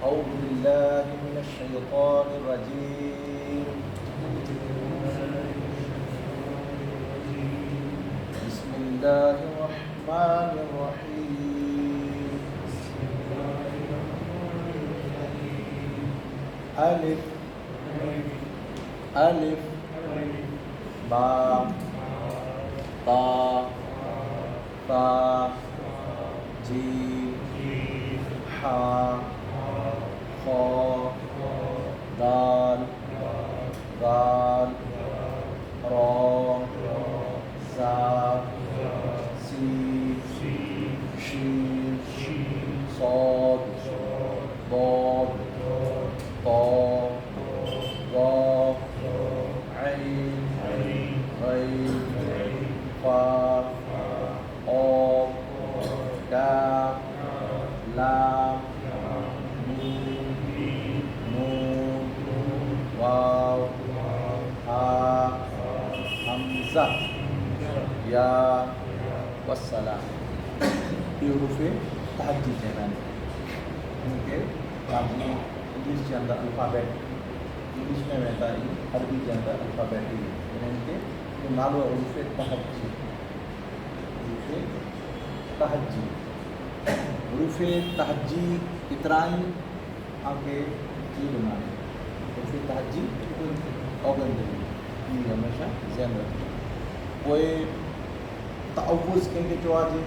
أعوذ بالله من الشيطان الرجيم بسم الله الرحمن الرحيم ألف ألف با تا تا جيم حا خا دال دال را زا سين شين صاد ضاد طا ظا عين غين فا قاف كاف لام ميم نون واو ها همزة या वस्सलाम। ये हुरूफ तहज्जी कहना है इनके काजी इंग्लिश के अंदर अल्फ़ाबेट इंग्लिश में रहता है, अरबी के अंदर अल्फ़ाबेट ही इनके तो नालो हुरूफ तहज्जी हुरूफ तहज्जी इतराई आगे जी बनाए हुरूफ तहज्जी औगन ये हमेशा ज़हन रखें। कोई तअव्वुज़ कंहिंखे चयो आहे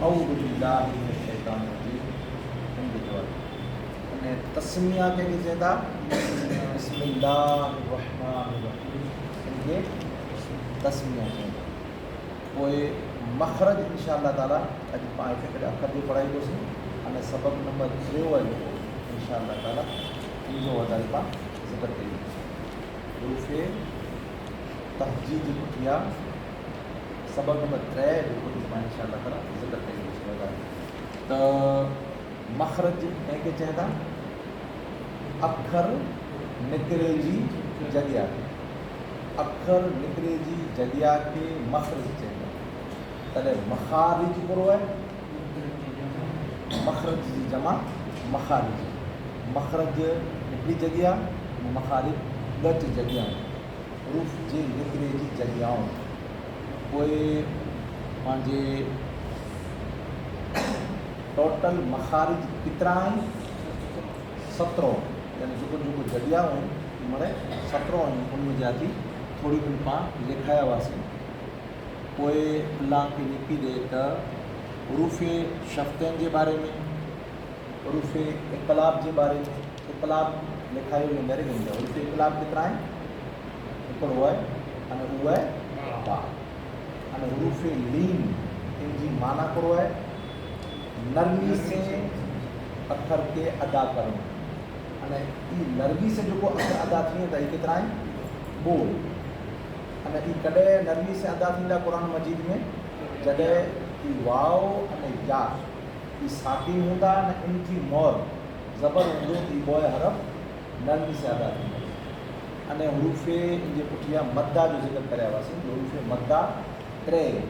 औज़ु बिल्लाहि मिनश शैतानिर रजीम कंहिंखे चयो आहे अने तस्मिया कंहिंखे चवंदा बिस्मिल्लाहिर रहमानिर रहीम कंहिंखे तस्मिया चवंदा। पोइ मखरज इंशाअल्लाह ताला अॼु पाण हिकिड़े अखर जो पढ़ाईंदोसीं अने सबक़ नंबर 3 आहे जेको इंशाअल्लाह ताला इहो वधारे पाण ज़िक्र कयूं। हुरूफ तहज्जी जी पुठियां सबक़ नंबर 3 जेको इंशाअल्लाह ताला ज़िक्र कयूं। त मखरज कंहिंखे चवंदा अखर निकिरे जी जॻह अखर निकिरे जी जॻह खे मखरज चवंदा। तॾहिं मखारिज कहिड़ो आहे मखरज जी जमा मखारिज मखरज हिकिड़ी जॻह मखारिज ॻच जॻह हुरूफ जे निकिरे जी जॻहियूं। पोइ पंहिंजे टोटल मखारिज केतिरा आहिनि 17 यानी जेको जेको जॻहियूं आहिनि मरे 17 आहिनि उनमें जा थी थोरी घणी पाण लिखाया हुआसीं। पोइ अल्लाह खे लिखी ॾे त हुरूफ शफ़्तनि जे बारे में हुरूफ इक़लाब जे बारे में इक़लाब लिखायो वेंदड़ वेंदो हुरूफ इक़लाब केतिरा आहिनि हिकिड़ो आहे अने उहो आहे बा अने हुरूफ लीन इनजी माना कहिड़ो आहे नरमी से अखर के अदा करणु अने ई नरमी से जेको अखर अदा थी त ही केतिरा आहिनि बोल अने ई कॾहिं नरमी से अदा थींदा क़ुर मजीद में जॾहिं ई वाओ अने या ई साकिन हूंदा अने इनजी मोर ज़बर हूंदो ई बोए हरफ नरमी से अदा थींदा। अने हुरूफ इनजे पुठियां मद्दा जो ज़िक्र करिया हुआसीं हुरूफ मद्दा 3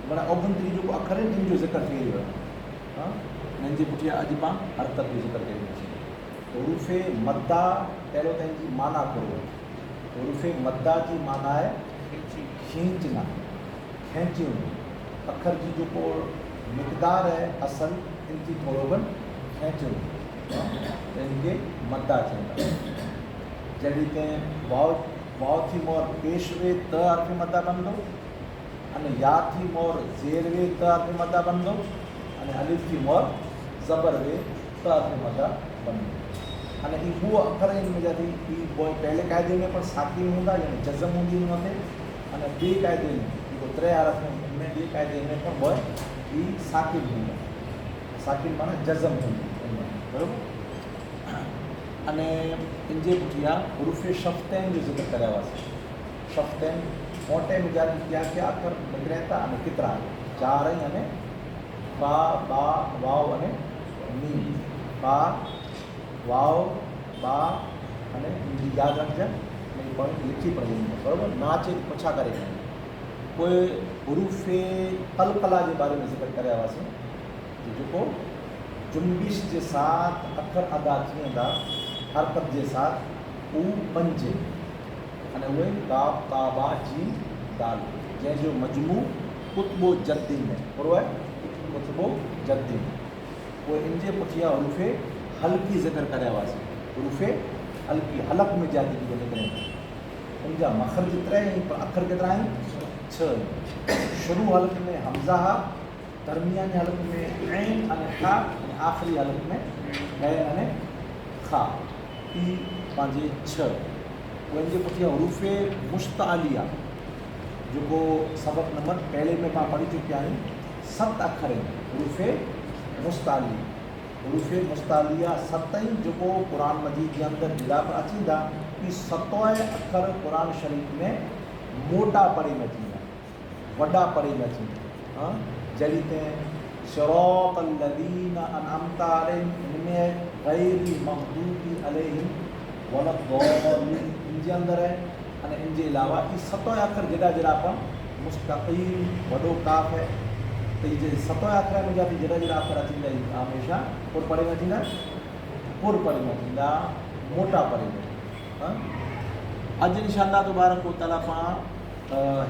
माना औगुंतरी जेको अखर आहिनि जिन जो ज़िक्र थी वियो आहे हिननि जे पुठियां अॼु पाण हरकत जो ज़िक्र कयोसीं। हुरूफ मद्दा पहिरियों त हिनजी माना कहिड़ो आहे हुरूफ मद्दा जी माना आहे खींचना खेंचूं अखर जी जेको मिक़दार आहे असल इनकी थोरो घणो खेंचूं त इनखे मद्दा चवंदा। जॾहिं कंहिं वाव थी मोर पेश वे त अर्थ मद्दा बनंदो अने या थी मोर ज़ेर वे त अर्थ मद्दा बनंदो अने अलिफ थी मोर ज़बर वे त अर्थ मद्दा बनंदो। अने ई उहो अखर इनमें जा थी पहले क़ाइदे में पण साकिन हूंदा यानी जज़म हूंदी हुन ते अने ॿिए क़ाइदे में जेको 3 हरफ में ॿिए क़ाइदे में पण बोए ई साकिन हूंदा साकिन माना जज़म हूंदी बराबरि। अने इनजे पुठियां हुरूफ शफ़्तैन जो ज़िक्र करिया हुआसीं शफ़्तैन मोटे में जारी क्या क्या अखर निकिरनि था अने केतिरा 4 आहिनि अने बा बा वाव अने मीम बा वाव बा अने यादि रखजनि पॉइंट लिखी पढ़ी बराबरि नाचे पुछा करे कोई हुरूफ कलकला के बारे में ज़िक्र करिया हुआसीं जेको जुम्बिश के साथ अखर अदा थी वेंदा हरकत के साथ उ 5 अने उहे काफ ता बा जीम दाल जंहिंजो मजमू कुतबो जद्दी में पूरो है कुतबो जद्दी में वो इनजे पुठिया हुरूफ़े हल्की ज़िक्र करे हुआसीं हुरूफ़े हल्की हलक में जाती जो निकिरे उनजा मखरज केतिरा आहिनि पर अखर केतिरा आहिनि 6 शुरू हलक में हमज़ा हा दरमियानी हलक में ऐन अने खा अने आख़िरी हलक में गैन अने खा ई पंहिंजे 6 उनजे पुठिया हुरूफ़े मुश्तालिया जो सबक नंबर पहले में पाण पढ़ी चुकिया आहियूं 7 अखर आहिनि हुरूफ़े मुस्तालिया 7 ई जो कुरान मजीद के अंदर जिला पर अचींदा कि 7 अखर कुरान शरीफ में मोटा पढ़े न थींदा वॾा पढ़े न थींदा जहिड़ी ते सिरातल लज़ीना अनअमता अलैहिम इनमें गैरी मग़दूबी अलैहिम वलद्दालिन इनजे अंदर है अने इनजे अलावा ये 7 अखर जड़ा जड़ा पर मुस्तक़ीम वॾो काफ़ है तो ये 7 अखर में जाती जड़ा जड़ा अखर अचींदा हमेशा पुर पढ़े न थींदा पुर पढ़े न थींदा मोटा पढ़े न अॼु इंशाअल्लाह तबारक व तआला पाण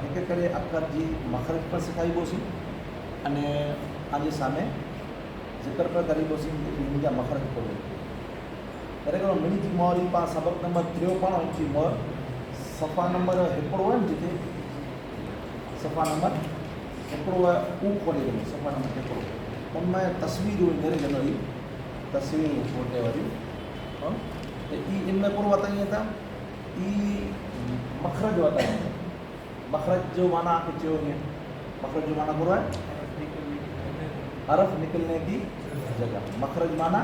हिक करे अखर जी मखरज पर सिखाईबोसीं अने आजे सामने जिक्र पर करीबोसीं इनजा मखरज पर करे करो मिनी जी मोहरी पाण सबक नंबर 53 इंची मोहर सफ़ा नंबर हिकिड़ो है जिते सफ़ा नंबर हिकिड़ो ऊ खोले वञो सफ़ा नंबर हिकिड़ो उनमें तस्वीरूं हींअर ॼणो ई तस्वीरूं फोटे वारियूं त ई इनमें पूरो वताईं था ई मखरज वताईं मखरज जो माना आपके चयो ईअं मखरज जो माना पूरो है हरफ निकलने की जगह मखरज माना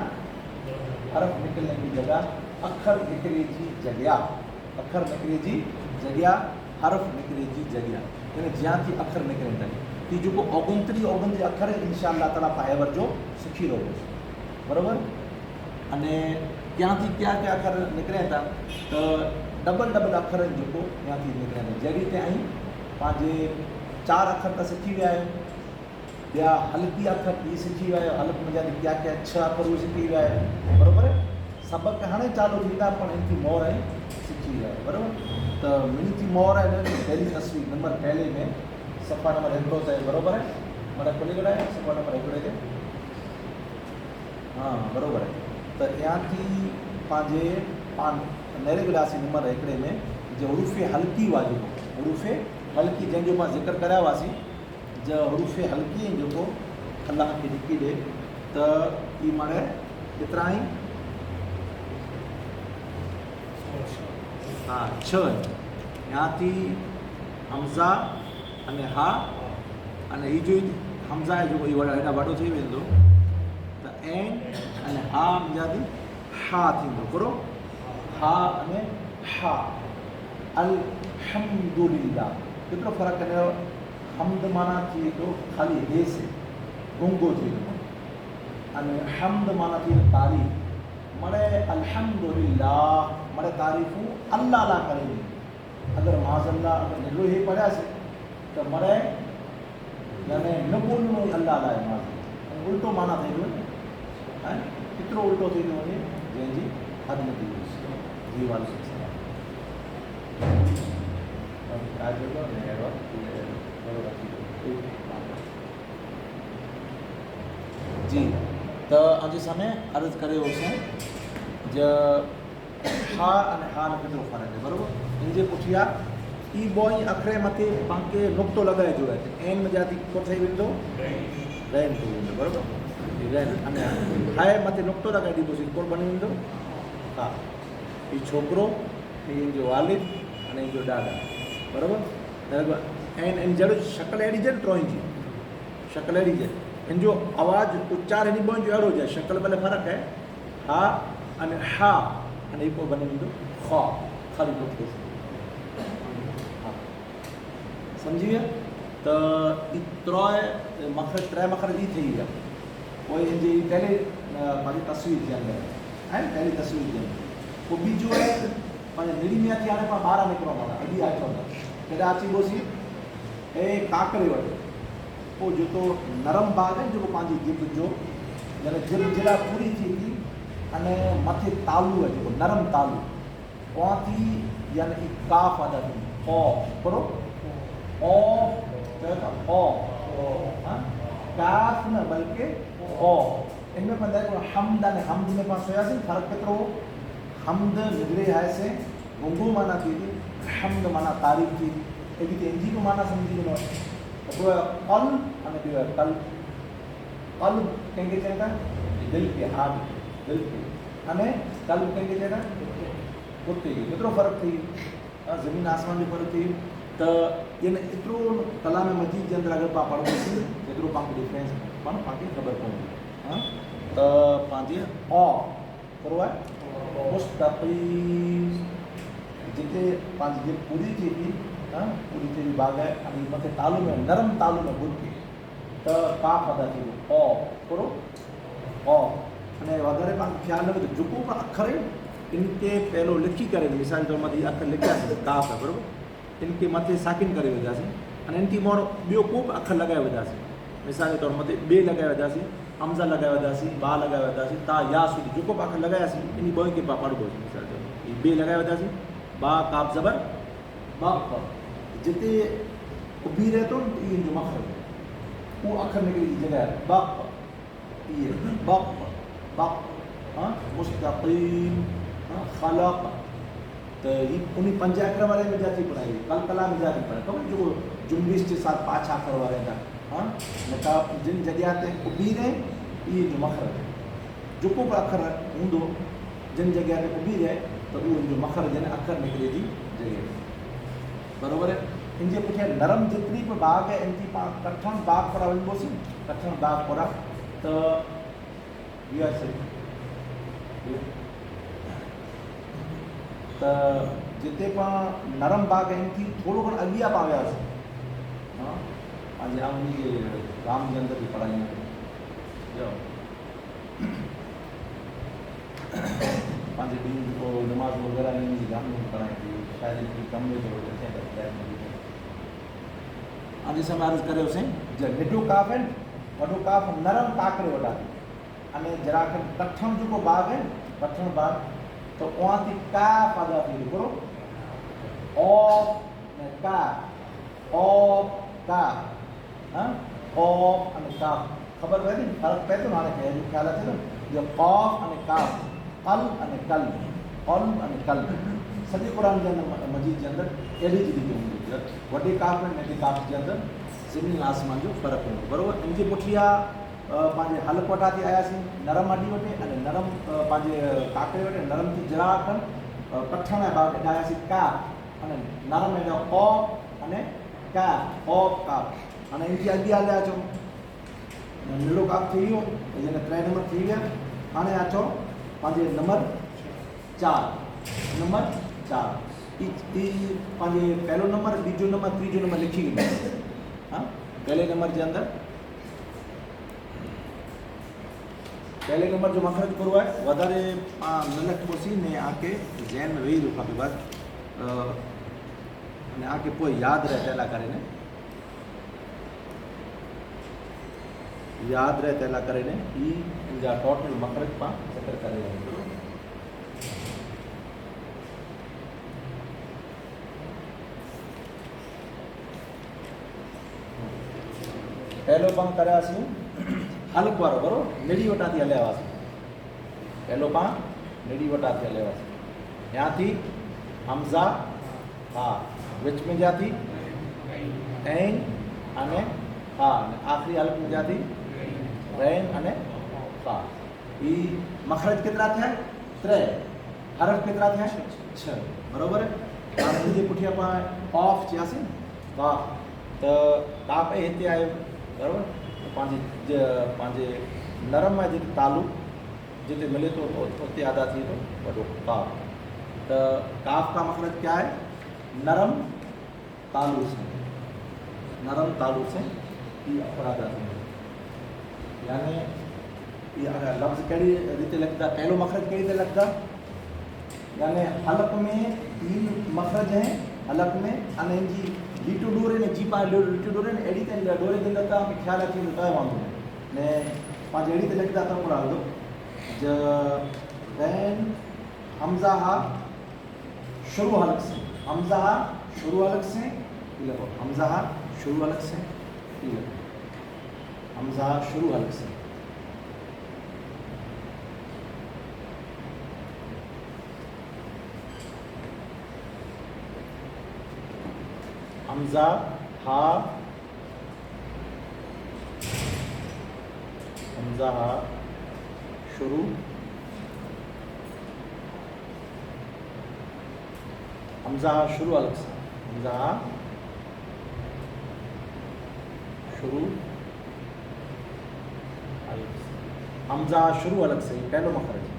हरफ निकलने की जगह अखर निकरे जी जगह अखर निकरे जी जगह हरफ निकरे जी जगह यानी ज्यां थी अखर निकरे था कि जो ओगंतरी अखर इंशाअल्लाह ताला पाए वरजो सिखी रहो बराबर अने क्या थी क्या अखर निकरे था तो डबल अखर जो यहाँ थी निकरे था जड़ी ते आई पांजे 4 अखर तो सिखी विया आहियो या हल्की अखर भी सीखी विया हलक में जाती क्या 6 अखर सीखी विया बराबर सबक हाणे चालू थींदा पर इनकी मोर है सीखी विया बराबर तो मिनी मोर है पहली तस्वीर नंबर पहले में सफ़ा नंबर 1 है बराबर है मतलब खुली गड़ा है सफ़ा नंबर 1 के हाँ बराबर है तो यहाँ थी पांजे पान नहरे गिलासी नंबर 1 में जो हुरूफ़े हल्की वाली हुरूफ़े हल्की जंहिंजो मां ज़िक्र कराया हुआसीं जो हुरूफ़े हल्की जो अल्लाह के लिखी दे तो ये माने कितना ही हाँ 6 यहाँ थी हमज़ा अने हा अने ही जो हमज़ा है जो ये हेॾा वॾो थी वेंदो त ऐन अने हा जाती हा थींदो पूरो हा अने हा अल्हम्दुलिल्लाह केतिरो फ़र्क़ु कयो हमद माना थी तो खाली हे से गुंगो थी अने हमद माना थी तारीफ़ मरे अल्हम्दुलिल्लाह मरे तारीफ़ू अल्लाह ला करेंगे अगर माज़ल्ला अगर निलो ही पढ़ा से तो मरे यानी न बोलनो अल्लाह ला माज़ उल्टो माना थी वञे कितरो उल्टो थी वञे जंहिंजी हद न थी जी वाल जी तो अॼु सामने अर्ज़ करे होसीं जो हा अने हा में केतिरो फ़र्क़ु है बराबर इनजे पुठिया ई बॉई अखरे मथे पांखे नुक़्तो लॻाए जो आहे एन में जाती को ठही वेंदो रैन थी वेंदो बराबर रैन अने हाए मथे नुक़्तो लॻाए ॾींदोसीं कोन बनी वेंदो हा ही छोकिरो ही जो वालिद अने जो ॾाॾा बराबर ऐं इन जहिड़ो शक्ल अहिड़ी जे ड्रॉइंग जी शक्ल अहिड़ी जे इन जो आवाज़ उच्चार हिन ॿ जो अहिड़ो हुजे शक्ल भले फ़र्क़ु है हा अने हा अने ही पोइ बनी वेंदो खा ख़ाली पोइ हा सम्झी विया त त्रय मखरज 3 मखरज ई थी विया पोइ हिनजी पहले पंहिंजी तस्वीर जे अंदरि आहे पहली तस्वीर जे अंदरि पोइ बीजो आहे पंहिंजे निड़ी में अची हाणे पाण ॿाहिरां निकिरो माना अॻी आहे चवंदा केॾा अची वियोसीं काकरे वटि पोइ जेको नरम भाग है जो पंहिंजी जिब जो यानी जिला पूरी थी थी अने मथे तालू है जो नरम तालू वहाँ थी यानी काफ अदा थी ओ करो ओ ओ हाँ काफ न बल्कि ओ इनमें पंदा है हमद अने हमद में पास होया से फर्क केतरो हमद निगरे है से गुंगू माना थी हमद माना तारीफ थी एडी ते इंजी को माना समझी लो तो कल अने दियो कल कल केंगे चेता दिल के हाथ दिल के अने कल केंगे चेता कुत्ते केतरो फर्क थी ज़मीन आसमान जो फर्क थी तो ये एतिरो कलाम मजीद के अंदर अगर पा पढ़ंदासीं एतिरो पाण डिफरेंस पाण पाण ख़बर पवंदी हाँ तो पंहिंजे ओ करो आहे मुस्तक़ीम जिते पंहिंजी दिलि पूरी थी थी हाँ पूरी थी बाग है अने मथे तालू में नरम तालू में ॿुध के तो काफ़ अदा थी ओ करो ओ अने वधारे पाण ख़्याल रखो जेको बि अखर इनके पहलो लिखी करे मिसाल तौर मथे अखर लिखियासीं काफ़ है बराबरि इनके मथे साकिन करे विधासीं अने इनकी मोड़ ॿियो को बि अखर लॻाए विधासीं मिसाल के तौर मथे ॿे लॻाए विधासीं हमज़ा लॻाए विधासीं बा लॻाए विधासीं ता या सूदी जेको बि अखर लॻायासीं इन ॿ खे पाण पढ़बो मिसाल तौर ॿे लॻाए विधासीं बा काफ़ ज़बर बा जिते उभी रहे तो इहे जो मखरज वो अखर निकिरी जगह बक ये बक हाँ मुस्तक़ीम हाँ खलक तो ये उन्हीं पंज अखर वाले में जाती पढ़ाई कल कला में जाती पढ़ाई खबर जो जुम्बिश के साथ पाँच अखर वाले था हाँ नकाब जिन जगह ते उभी रहे ये जो मखरज है जो को बि अखर हूंदो जिन जगह ते उभी रहे तो वो जो मखरज है अखर निकिरे जी जगह बराबर है इनके पुठियां नरम जितनी भी बाग है इनकी कठण बाग पर वञिबोसीं कठण बाग पर तो इहा तो जिते पाण नरम बाग इनकी थोड़ो घणो अॻियां पाण वियासीं हाँ पंहिंजे उन जे राम जे अंदर जी पढ़ाई पंहिंजे ॾींहं जेको नमाज़ वग़ैरह इन जी जाम पढ़ाई थी शायदि इनकी कम में थोरो अॼु समय अर्ज़ु कयोसीं जब निढो काफ़ है वॾो काफ़ नरम काकरे वॾा अने जरा कठण जेको बाग है कठण बाग तो वहाँ थी काफ़ अदा थी करो ओ का हाँ ओ अने काफ़ ख़बर पए थी फ़र्क़ु पए थो हाणे खे ख़्याल अचे थो जो क़ाफ़ अने काफ़ कल अने कल अने कल सॼे क़ुर जे अंदरि मजीद जे अंदरि अहिड़ी जी रीति हूंदी वॾे काफ़ में नंढे काफ़ जे अंदरि ज़मीन आसमान जो फ़र्क़ु हूंदो बराबरि इनजे पुठियां पंहिंजे हलक वटा थी आयासीं नरम अडी वटे अने नरम पंहिंजे काकरे वटे नरम थी जरा कठण ऐं बाग आयासीं का अने नरम एॾो ओ अने का ओ का हाणे इनखे अॻियां हलिया अचो नीलो काफ़ थी वियो यानी 3 नंबर थी विया हाणे अचो पंहिंजे नंबर 4 पंहिंजे पहलो नंबर ॿिजो नंबर तीजो नंबर लिखी वेंदो हाँ पहले नंबर के अंदर पहले नंबर जो मखरज करो है वधारे न लखबोसी ने आके जहन में वेही रुखा बस ने आके पोइ याद रहे तैला करे ने याद रहे तैला करे ने ई इनजा टोटल मखरज पा चक्कर करे पहलो पाण करासीं हलक वारो बराबरि निड़ी वटा थी हलिया हुआसीं पहलो पाण निड़ी वटा थी हलिया हुआसीं या थी हमज़ा हा विच में जा थी ऐं अने हा आख़िरी हलक में जा थी रैन अने हा ई मखरज केतिरा थिया 3 हरफ केतिरा थिया 6 बराबरि हाणे हिनजे पुठियां पाण ऑफ चयासीं वाह त काफ़ हिते आयो बराबरि पंहिंजे नरम में जेके तालु जिते मिले तो उते अदा थी तो वॾो काफ़ तो काफ़ का मखरज क्या है नरम तालु से ये अखर अदा थी यानी ये अगर लफ्ज़ कड़ी रीते लगता पहलो मखरज कड़ी रीते लगता यानी हलक में 3 मखरज हैं हलक में अने जी लीटू डोरे ने जी पा लीटू डोरे ने एडी ते डोरे दिन का ख्याल अची तो वांदो ने पाँच अड़ी तो लिखता तो पढ़ा दो ज गैन हमजा हा शुरू हलक से हमजा हा शुरू हलक से लिखो हमजा हा शुरू हलक से लिखो हमजा हा शुरू हलक से हमजा हा हमजा हा शुरू हमजा हा शुरू अलग से हमजा हा शुरू अलग से हमजा हा शुरू अलग से पहलो मखरज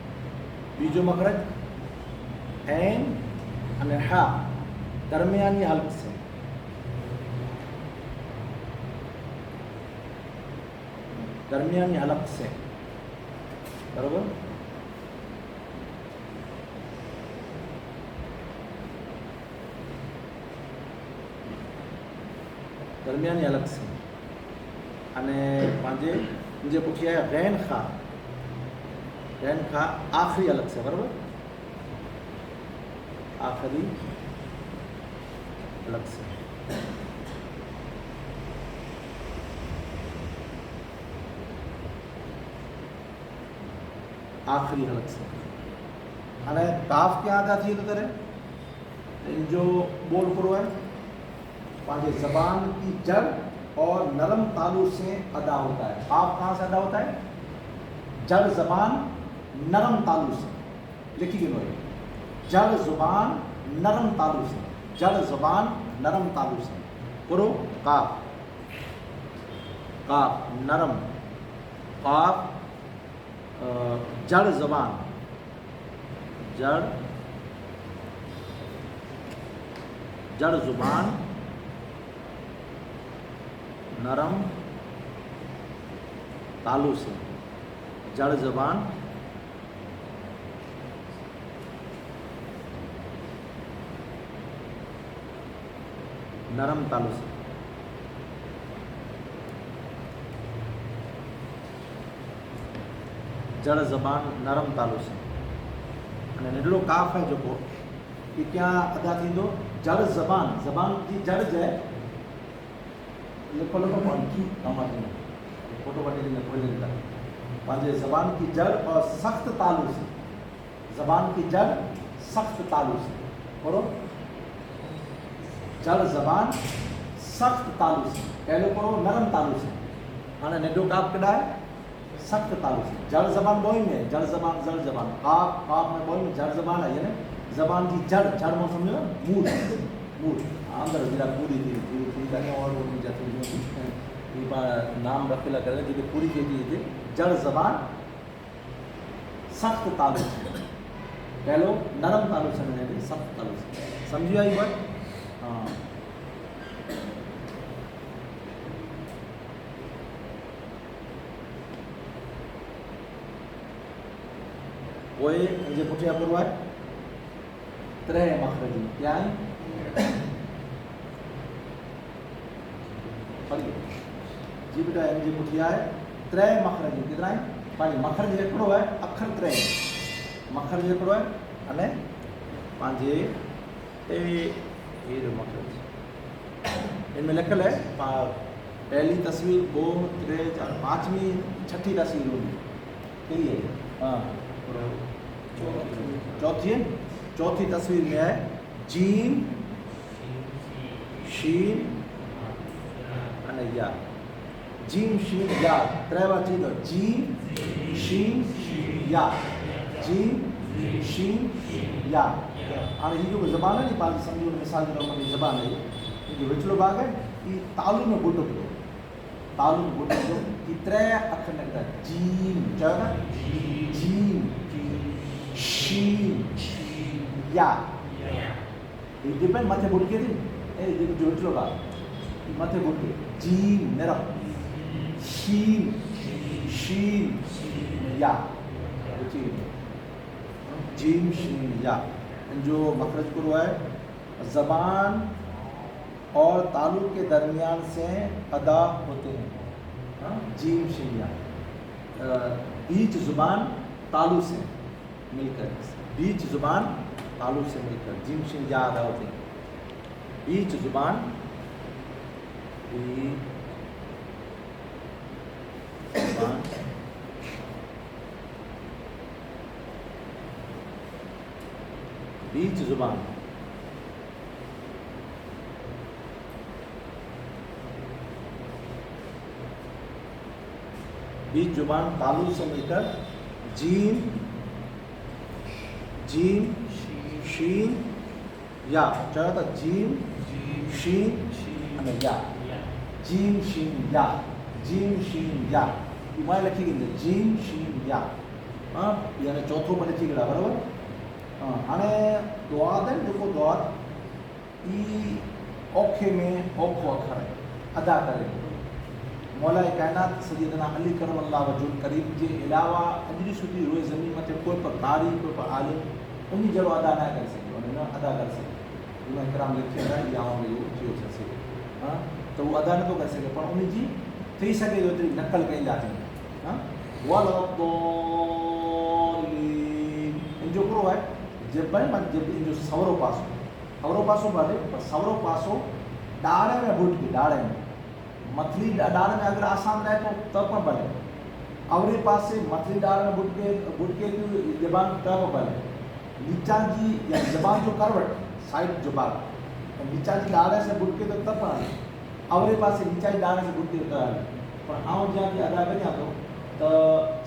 बीजो मखरज ऐन अने हा दरमियानी हलक से दरमियानी हलक से बराबर दरमियानी हलक से अने पंहिंजे मुझे पुठियां आहे गैन खा आखिरी हलक से बराबर आखिरी हलक से आखिरी हलक से हाणे काफ क्या अदा थी तो करे इन जो बोल करो है पांचे जबान की जड़ और नरम तालु से अदा होता है काफ कहाँ से अदा होता है जड़ जबान नरम तालु से लिखी गई जड़ जुबान नरम तालु से जड़ जुबान नरम तालु से करो काफ नरम काफ जड़ जबान जड़ जुबान नरम तालु से जड़ जबान नरम तालु से जड़ जबान नरम तालु से अने निडलो काफ है जो को कि क्या अदा थी दो जड़ जबान की जड़ जे लिखो की कमाती फोटो बटे ने खोल देता पांचे जबान की जड़ और सख्त तालु से जबान की जड़ सख्त तालु से पढ़ो जड़ जबान सख्त तालु से पहले पढ़ो नरम तालु से हाँ निडो काफ कदा है सख्त तालु से जड़ जबान बोई में जड़ जबान काफ में बोई में जड़ जबान है यानी जबान की जड़ में समझो ना मूड अंदर जरा पूरी थी तने और वो जाती है ये नाम रखेला करे जो पूरी के थी जड़ जबान सख्त तालु से पहलो नरम तालु से नहीं सख्त तालु से समझी आई बात हाँ वो मुझे पुठिया पर हुआ है त्रे मखरजी क्या है जी बेटा मुझे पुठिया है त्रे मखरजी कितना है पानी मखरज एकड़ो है अखर त्रे मखरज एकड़ो है अने पांजे ये मखरज इनमें लिखल है पहली तस्वीर 2 3 4 5वीं 6ठी तस्वीर होगी कही है हाँ चौथी तस्वीर में है जीम शीन अने या जीम शीन या त्रै बार चीज जीम शीन या जीम शीन या हाँ ये जो जबान है नी पांच समझो मिसाल जो हमारी जबान है ये विचलो भाग है कि तालु में बुटो कि त्रै अखर लगता है जीम चलो जीम शीन या ये डिपेंड माथे बुट के दिन ए देखो जो विचलो भाग माथे बुट के जीम मेरा शीन या जीम शीन या जो मखरज को हुआ है जबान और तालु के दरमियान से अदा होते हैं जीम शीन या बीच जुबान तालु से मिलकर, बीच जुबान तालु से मिलकर, जिम शिन याद होते हैं। बीच जुबान, बीच जुबान, बीच जुबान तालु से मिलकर जीम, जीम शीन या, चाहे तो जीम शीन અને या, जीम शीन या, जीम शीन या, मैं लिखी गई जीम शीन या, हाँ यानी चौथो में लिखी गया बराबर। हाँ अने द्वाद है जो द्वाद ई औखे में औखो अखर है अदा करे। मौला कायनात सैयदना अली करमल्लाहु वजहुल करीम के अलावा अजरी सुधी रोए ज़मीन मथे कोई पर कारी कोई पर आलिम उन जरो अदा ना कर सके और ना अदा कर सके। उन्हें कराम लिखे ना याओं में यो थियो छे। हाँ तो वो अदा न तो कर सके पर उन जी थी सके जो तेरी नकल कई जाती है। हाँ वलद्दोलिन इन जो करो है जब मन जब इन जो सवरो पासो वाले पर सवरो पासो डाड़े में बुट के डाड़े में मथली डाल में अगर आसान रहे तो तब पर बने अवरे पास से मथली डाल में बुट के जबान तब बने नीचा जी या जबान जो करवट साइड जुबान नीचा जी डाले से बुट के तो तब पर अवरे पास से नीचा जी डाले से बुट के तब पर आऊँ जहाँ की अदा करें तो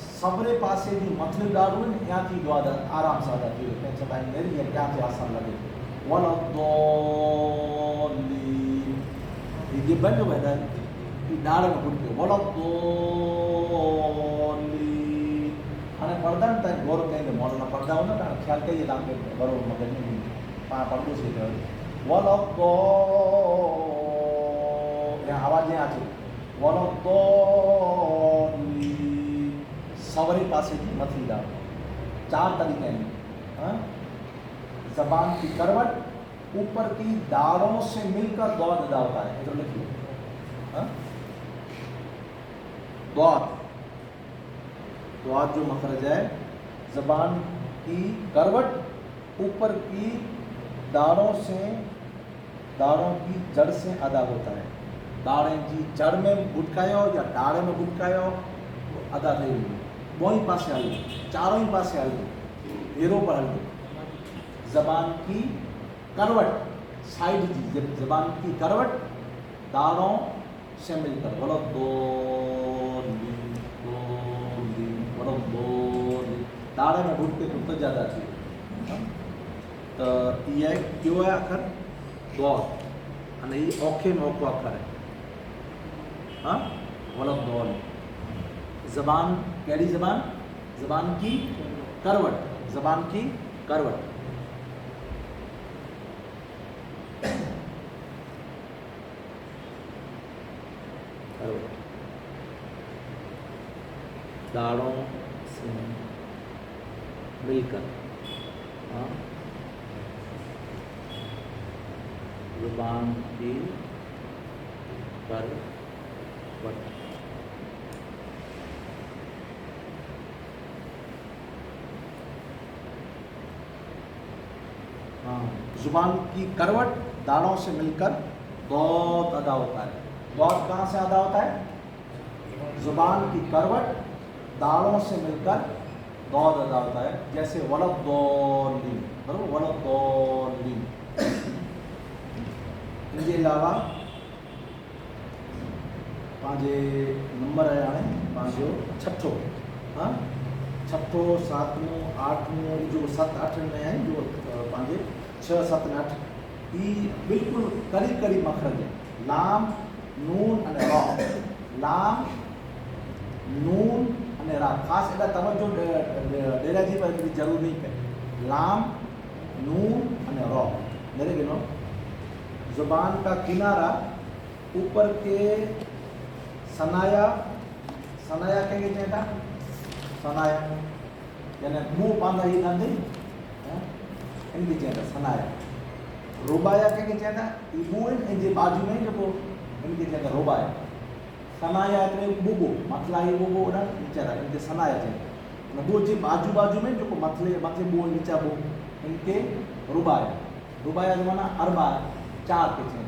सबरे पास से भी मथली डालू यहाँ की दुआ आराम से अदा की होते हैं चताई मेरी या क्या से आसान लगे वलद्दोलिन ये बन जो बैठा है डाल में बुट के वलद्दोलिन अने पर्दा न तक गौर कहीं मौलाना पर्दा हो ना ख्याल कहिए नाम के बरो मगज में पर्दो से वलद्दोलिन यहाँ आवाज़ यहाँ आती वलद्दोलिन सवरी पासे की मथली डाल चार तरीके हैं। हाँ जबान की करवट ऊपर की दाढ़ों से मिलकर दौड़ अदा होता है इधर लिखिए। हाँ द्वाद जो मखरज है जबान की करवट ऊपर की दाढ़ों की जड़ से अदा होता है। दाढ़ें जी जड़ में बुटकायो या डाढ़े में बुटकायो अदा नहीं हुई वही पासे हल चारों ही पासे हल घेरों पर हल जबान की करवट साइड जी जबान की करवट दाढ़ों से मिलकर वलद्दोलिन दाढ़े में बुट के तो ज़्यादा थी। तो ये क्यों है अखर दौर अने ये औखे में औखो अखर है। हाँ वलद्दोलिन जबान कैडी जबान की करवट दाढ़ों से मिलकर। हाँ जुबान की करवट हाँ जुबान की करवट दाढ़ों से मिलकर दौद अदा होता है। दौद कहाँ से अदा होता है? जुबान की करवट दाढ़ों से मिलकर दौद अदा होता है। जैसे वलद्दोलिन बराबर वलद्दोलिन। इनके अलावा पांचे नंबर है हाणे पांचो छठो। हाँ छठो सातमो आठमो जो 7-8 में है जो पांचे 6 7 8 ये बिल्कुल करीब करीब मखरज है। लाम नून अने रा लाम नून अने रा खास एटा तवज्जो डेराजी पर जरूर नहीं है। लाम नून अने रा मेरे गिनो जुबान का किनारा ऊपर के सनाया कहेंगे चेटा सनाया यानी मुंह पांदा ही नंदी इनकी चेटा सनाया। रुबाया कहेंगे चेटा मुंह इनके बाजू में जो इनकी चेटा रुबाया सनाया એટલે બોબો મથલાઈ બોબો ઉડાન વિચારા इनके सनाया છે અને બો જે બાજુ में जो मथले बो नीचा बो इनके रुबाया रुबाया जो माना अरबा चार के हैं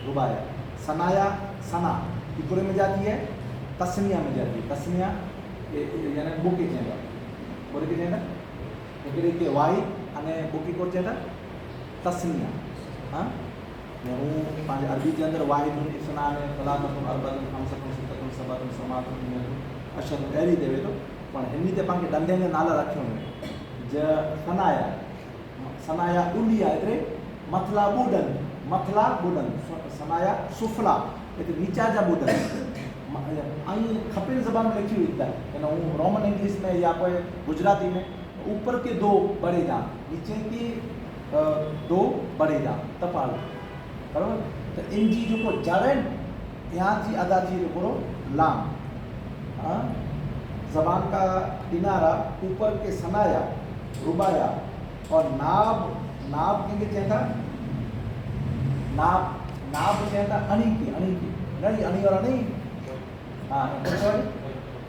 रुबाया सनाया सना इकुरे में जाती है तस्निया में जाती है तस्निया यानी बुकी चेंदा बोले के चेंदा एकरे के वाही अने बुकी को चेंदा तस्निया हां ने हूँ पांच अरबी के अंदर वाहिदुन इसनान तलाक़तुन अरबतुन खमसतुन सित्ततुन सबतुन समातुन अशद एरी देवे तो पण हिन्नी ते पांके डंडे ने नाला रखियो ने ज सनाया उलिया એટલે मथला बुडन सनाया सुफला એટલે नीचा जा बुडन आई खपे ज़बान में लिखी हुई है यानी हूँ रोमन इंग्लिश में या कोई गुजराती में ऊपर के दो बड़े दांत नीचे की दो बड़े दांत तपाल बराबर तो इन जी जो को जड़न यहाँ जी अदा जी जो करो लाम ज़बान का किनारा ऊपर के सनाया रुबाया और नाब के चेता नाब चेता अणी की नहीं अणी वाला नहीं हाँ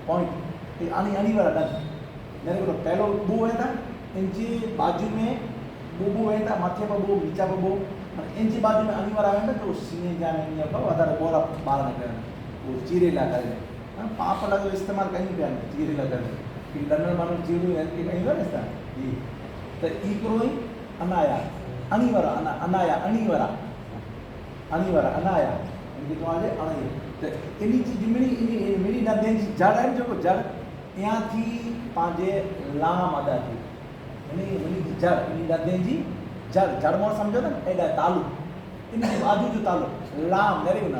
पॉइंट ये अणी वाला डन मेरे को पहलो बू है था इंची बाजू में बू है था माथे पर बू नीचा पर बू इंची बाजू में अणी वाला है ना तो सीने जाने नहीं होगा वादा बोरा बाहर निकलना वो चीरे ला कर पाप लगा इस्तेमाल कहीं पे चीरे ला कर कि डनर मानो चीरे है कि कहीं ना ऐसा जी तो इकरोई अनाया अनीवरा अनाया अनीवरा अनाया इनके तो आजे अनाया तो इन्हीं चीज मेरी नदें जी जड़ है जो जड़ यहाँ थी पांचे लाम अदा थी इन्हीं जड़ इन्हीं नदें जी जड़ मोर समझो ना एडा तालु इनके बाजू जो तालु लाम मेरे को ना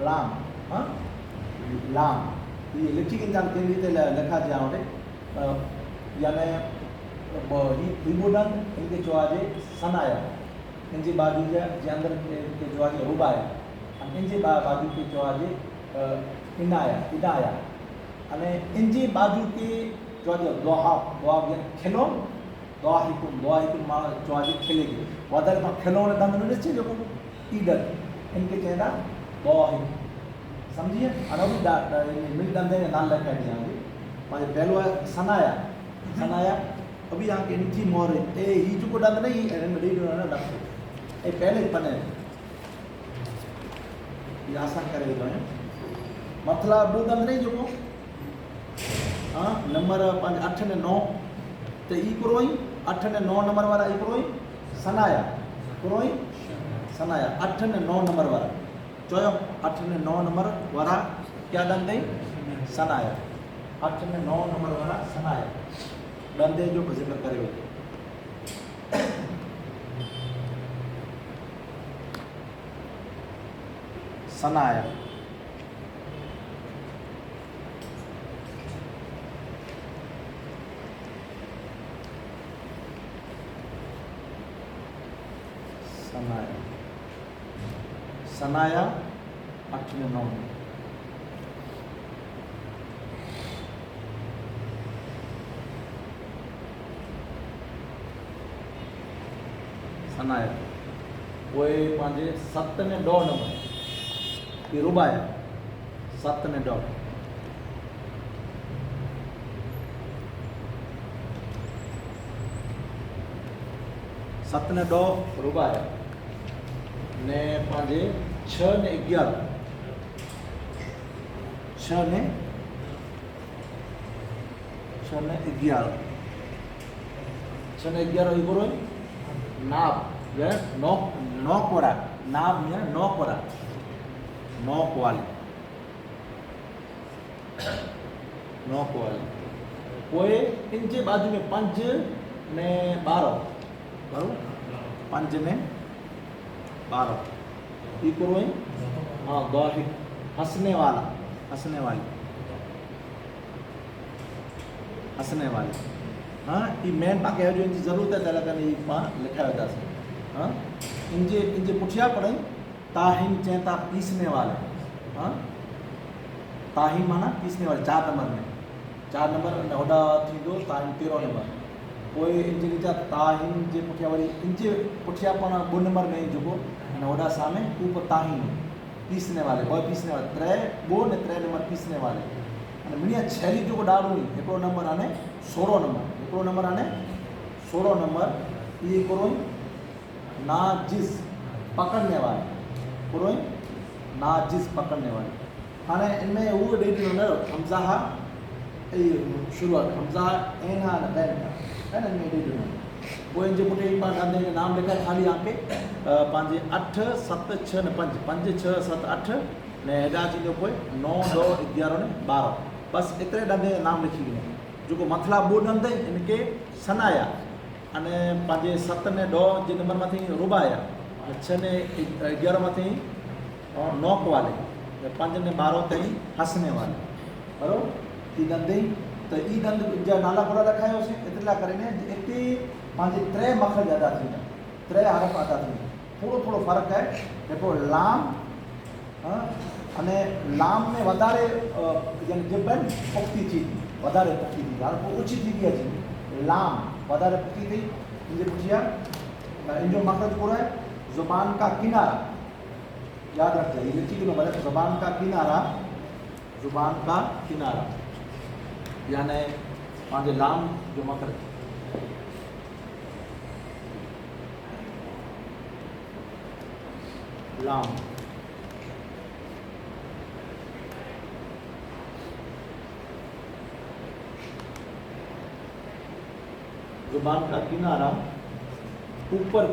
लाम हाँ लाम ये लिखी के जान केंद्र ते लिखा जाओगे यानी हिबुडन इनके जो आजे सनाया इनके बाजू जे अंदर के जो आजे रुबाया इनके बाजू के जो आजे इनाया अने इनके बाजू के जो आजे दोहा खेलो दोहिकुन मां जो आजे खेलेगी वादर में खेलो ने दंद ने छे जो ईडर इनके कहना दोहि समझिए अनोभी मिल दंदे ने नाम लगा दिया पांच पहलो सनाया अभी यहाँ के नीचे मोर ए ही जो को दंद नहीं है रे डी ना दंद ए पहले पने ये आसान करे तो है मतलब दो दंद नहीं जो को हाँ नंबर 5 8 ने 9 तो ई करोई 8 ने 9 नंबर वाला ई करोई सनाया 8 ने 9 नंबर वाला चोयो 8 ने 9 नंबर वाला क्या दंद है सनाया 8 ने 9 नंबर वाला सनाया दंदे जो जिक्र करे हुए सनाया सनाया 8 ने 9 सनाया वो पांचे 7 ने 2 नंबर ये रुबाया 7 ने 2 7 ने 2 रुबाया ने पांचे 6 ने 11 6 ने 11 इगोरो नाब या नौक वाला नाब या नौक वाली कोई इनके बाजू में 5 ने 12 बराबर 5 ने 12 इकरो हाँ गौहिक हंसने वाली हाँ ये मेन पाके जो इनकी ज़रूरत है तरह का नहीं पा लिखा होता है हाँ इनके पुठिया पढ़े ताहिम चेता पीसने वाले हाँ ताहिम माना पीसने वाले 4 नंबर में 4 नंबर ओडा थी दो ताहिम 13 नंबर कोई इनके नीचा ताहिम जे पुठिया वाली इनके पुठिया पना 2 नंबर में जो ओडा सामे ऊपर ताहिम पीसने वाले ॿ पीसने वाले त्रै ॿो ने 3 नंबर पीसने वाले अने मिणिया छैली जो ॾाढो ई हिकिड़ो नंबर आने 16 नंबर हिकिड़ो नंबर आने 16 नंबर ये करो नाजिस पकड़ने वाले करो नाजिस पकड़ने वाले हाणे इनमें वो ॾेई ॾिनो न हमज़ा शुरूआत हमज़ा ऐन हा न बैन है न इनमें ॾेई ॾिनो वो इनजे पुठियां ई पाण धंधे जो नाम लिखाए ख़ाली आके पंहिंजे 8 7 6 ने 5 5 6 7 8 ने हेॾा थींदो पोइ 9 10 11 ने 12 बसि एतिरे ॾंदे जो नाम लिखी ॾिनो जेको मथला ॿ ॾंद इनके सनाया अने पंहिंजे 7 ने 10 जे नंबर मथे रुबाया 6 ने 11 मथे नौक वाले 5 ने 12 ताईं हंसने वाले बराबरि ई ॾंदे त ई ॾंद जा नाला पूरा रखायोसीं एतिरे लाइ करे न हिते पंहिंजे 3 मखरज अदा थींदा 3 हरफ अदा थींदा थोरो थोरो फ़र्क़ु आहे हिकिड़ो लाम अने लाम में वधारे यानी जिबन पुख़्ती थी वधारे पुख़्ती थी हाणे पोइ ऊची थी अचे लाम वधारे पुख़्ती थी इनजे पुठियां इनजो मखरज पूरो आहे ज़ुबान का किनारा याद रखिए ये लिखी ॾिनो भले ज़ुबान का किनारा यानी पंहिंजे लाम जो मखरज लाम ज़ुबान का किनारा ऊपर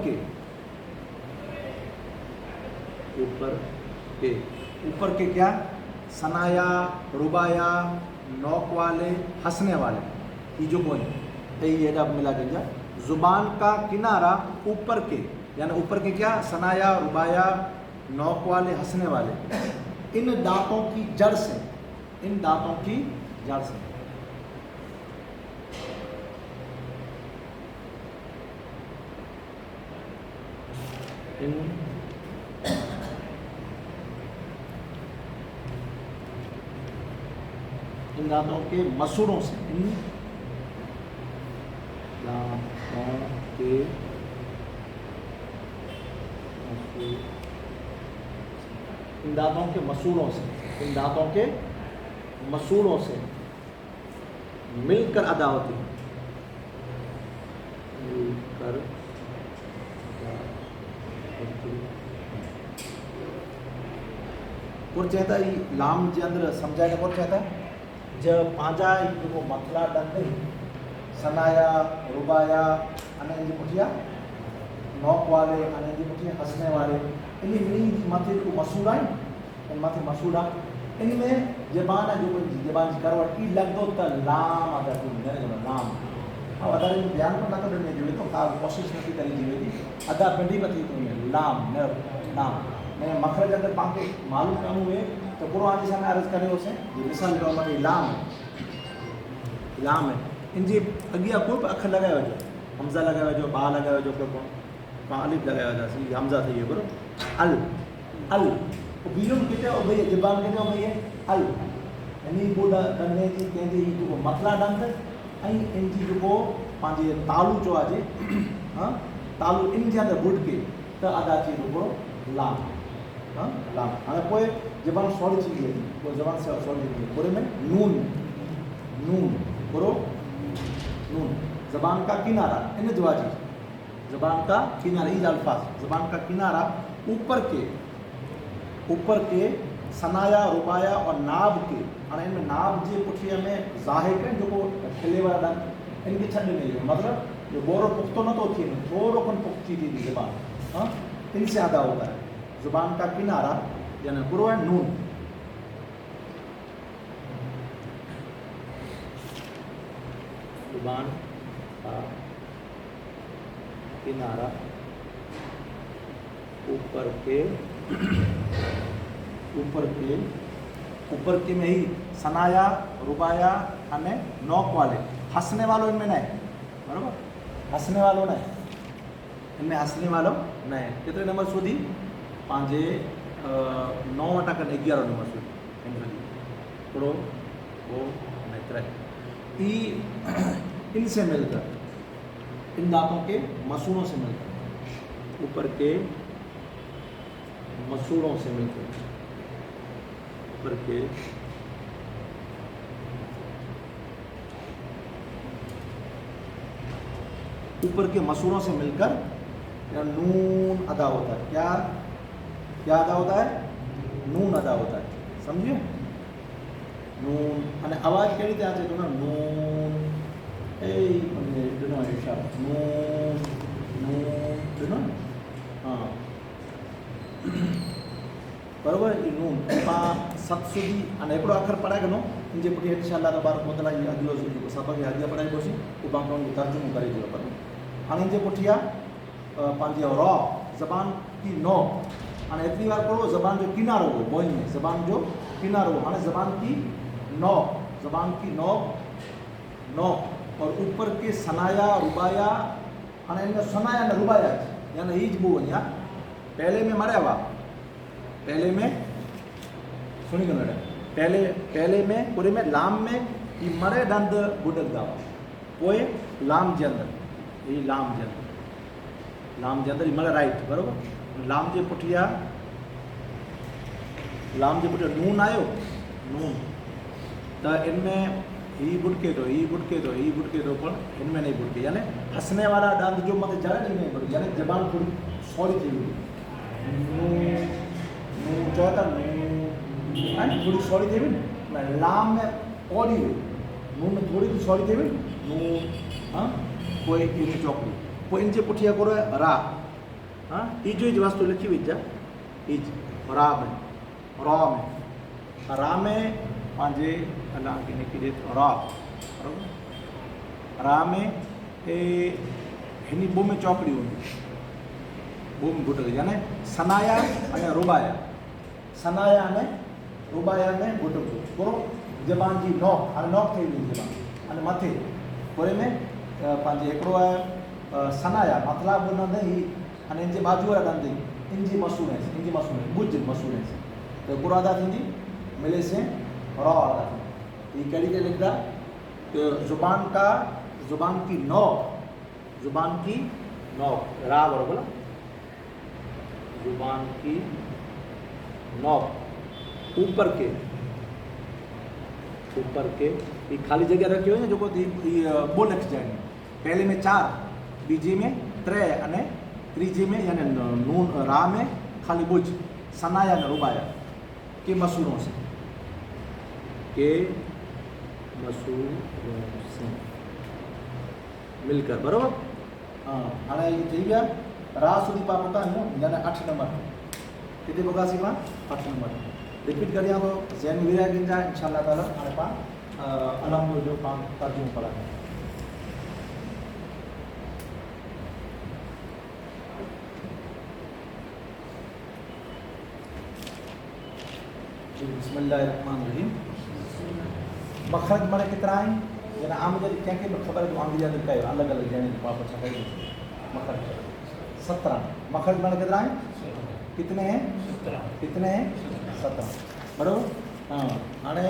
के क्या सनाया रुबाया नौक वाले हंसने वाले ये जो कोई ये हेडा मिला के ज़ुबान का किनारा ऊपर के यानी ऊपर के क्या सनाया रुबाया नौक वाले हंसने वाले इन दांतों की जड़ से इन दांतों के मसूड़ों से इन दांतों के मसूड़ों से मिलकर अदा होती है कुछ चाहता है लाम के अंदर समझाए कुछ चाहता है जब पांजा जो मथला ॾंद सनाया रुबाया अने इनजे पुठियां नौक वाले अने इनजे पुठियां हंसने वाले इन मथे को मसूड़ा इन मथे मसूड़ा इनमें ज़बान जो ज़बान जी करवट ई लगदो त लाम अदा थी लाम और अदा बयान पर नथो ॾिने जो तो का कोशिश नथी करी जी वेंदी अदा पिंडी मथी थी लाम न लाम ने मखरज अगर पाके मालूम न हुए तो कुरान जे सामने अर्ज़ करियो से जे मिसाल जो मथे लाम है इनजे अॻियां कोई बि अखर लगायो वञो हमज़ा लगायो वञो बा लगायो वञो को अलिफ लगायो वञो हमज़ा थी वियो बरो अल अल बीजो किथे भई ज़बान किथे भई अल यानी बोला दंदे जी कंहिंजे जेको मथला ॾंद ऐं इनजी जेको पंहिंजे तालू जो आहे तालू इन जे अंदरि बुड के त अदा थी थो लाम लाम हाणे पोइ ज़बान सवली थी वेंदी पोइ ज़बान सवली थी वेंदी पूरे में नून पूरो नून ज़बान का किनारा इन दुआजी ज़बान का किनारा ई अल्फाज ज़बान का किनारा ऊपर के सनाया रुबाया और नाब के हाँ इनमें नाब के पुठिया में ज़ाहिर जो खिले वाला इनके छॾ ॾिनी मतलब जो बोरो पुख्तो न तो थिए थोड़ो कन पुख्ती थी ज़बान इनसे अदा होता है ज़ुबान का किनारा यानी पूरा है नून ज़ुबान का किनारा ऊपर के में ही सनाया रुबाया अने नौक वाले हंसने वालों इनमें न है बराबर हंसने वालों न है इनमें हंसने वालों न है कितने नंबर सुधी पांजे 9 वटा कर 11 नंबर सुधी थोड़ो वो मित्र इनसे मिलकर इन दांतों के मसूड़ों से मिलकर ऊपर के मसूड़ों से मिलकर ऊपर के मसूरों से मिलकर या नून अदा होता है। क्या क्या अदा होता है? नून अदा होता है, समझिए। नून અને અવાજ કેવી રીતે આવે તો ના નૂન એ મને ડનો હિસાબ નૂન નૂન ડનો હા બરોબર એ નૂન પા સત સુધી અને એકડો અક્ષર પડાય કે નો જે પછી ઇન્શાઅલ્લાહ તબારક વ તઆલા અગલો સબક હાදිયા પડાય પછી ઉબા કોણ તર્जुमो करे जो पर અને જે પુઠિયા પાંજે રો જબાન की नो અને इतनी बार पढ़ो जबान जो किनारो हो बोल में जबान जो किनारो हो जबान की नौ और ऊपर के सनाया रुबाया અને इनमें सनाया ने रुबाया यानी ही बो या पहले में मरे हुआ पहले में सुनी करो पहले में पूरे में लाम में ये मरे दंद बुडक दावा वो लाम जे अंदर ये लाम जे अंदर ये मरे राइट बरोबर लाम जे पुठिया नून आयो नून तो इनमें ही बुड़के तो पर इनमें नहीं बुड़के यानी हंसने वाला दंद जो मत जरा नहीं बुड़के यानी जबान थोड़ी सॉरी थी नून चौथा नून थोड़ी सॉरी थी मैं लाम में ओडी नून में थोड़ी सॉरी थी नून हाँ कोई इन चौकड़ी कोई इनसे पुठिया करो रा हाँ इज वस्तु लिखी हुई जा इज रा में पांजे अल्लाह की निकले रा में ए हिनी बो में चौकड़ी होंगी बो में गुट यानी सनाया अने रुबाया में गुट पूरो जबान जी नॉक अने नॉक थी जबान अने मथे पूरे में पांजे एकड़ो है सनाया मतलब न ही अने इनजे बाजू वाला दंद इंजी मसूरेंस बुज मसूरेंस तो पूरा अदा थी मिले से रॉ अदा ये कड़ी के लिखता तो जुबान की नौक रा बरोबर जुबान की नौक ऊपर के ये खाली जगह रखी हुई है जो बो लिख जाएंगे पहले में 4 बीजे में 3 अने त्रीजे में यानी नून रा में खाली बुज सनाया ने रुबाया के मसूरों से मिलकर बरोबर हाँ हाँ ये थी गया रा सुधी पा होता है यानी 8 नंबर कितने बगासी में 8 नंबर रिपीट करिए तो जैन विरा गिंजा इंशाल्लाह ताला हमारे पास अलम जो काम तर्जुमा पड़ा है बिस्मिल्लाहिर्रहमानिर्रहीम मखरज माने कितना है यानी आम जब क्या के खबर है तो आम जब का अलग अलग जाने वापस है मखरज 17 मखरज माने कितना है कितने हैं 17 बरोबर हाँ अने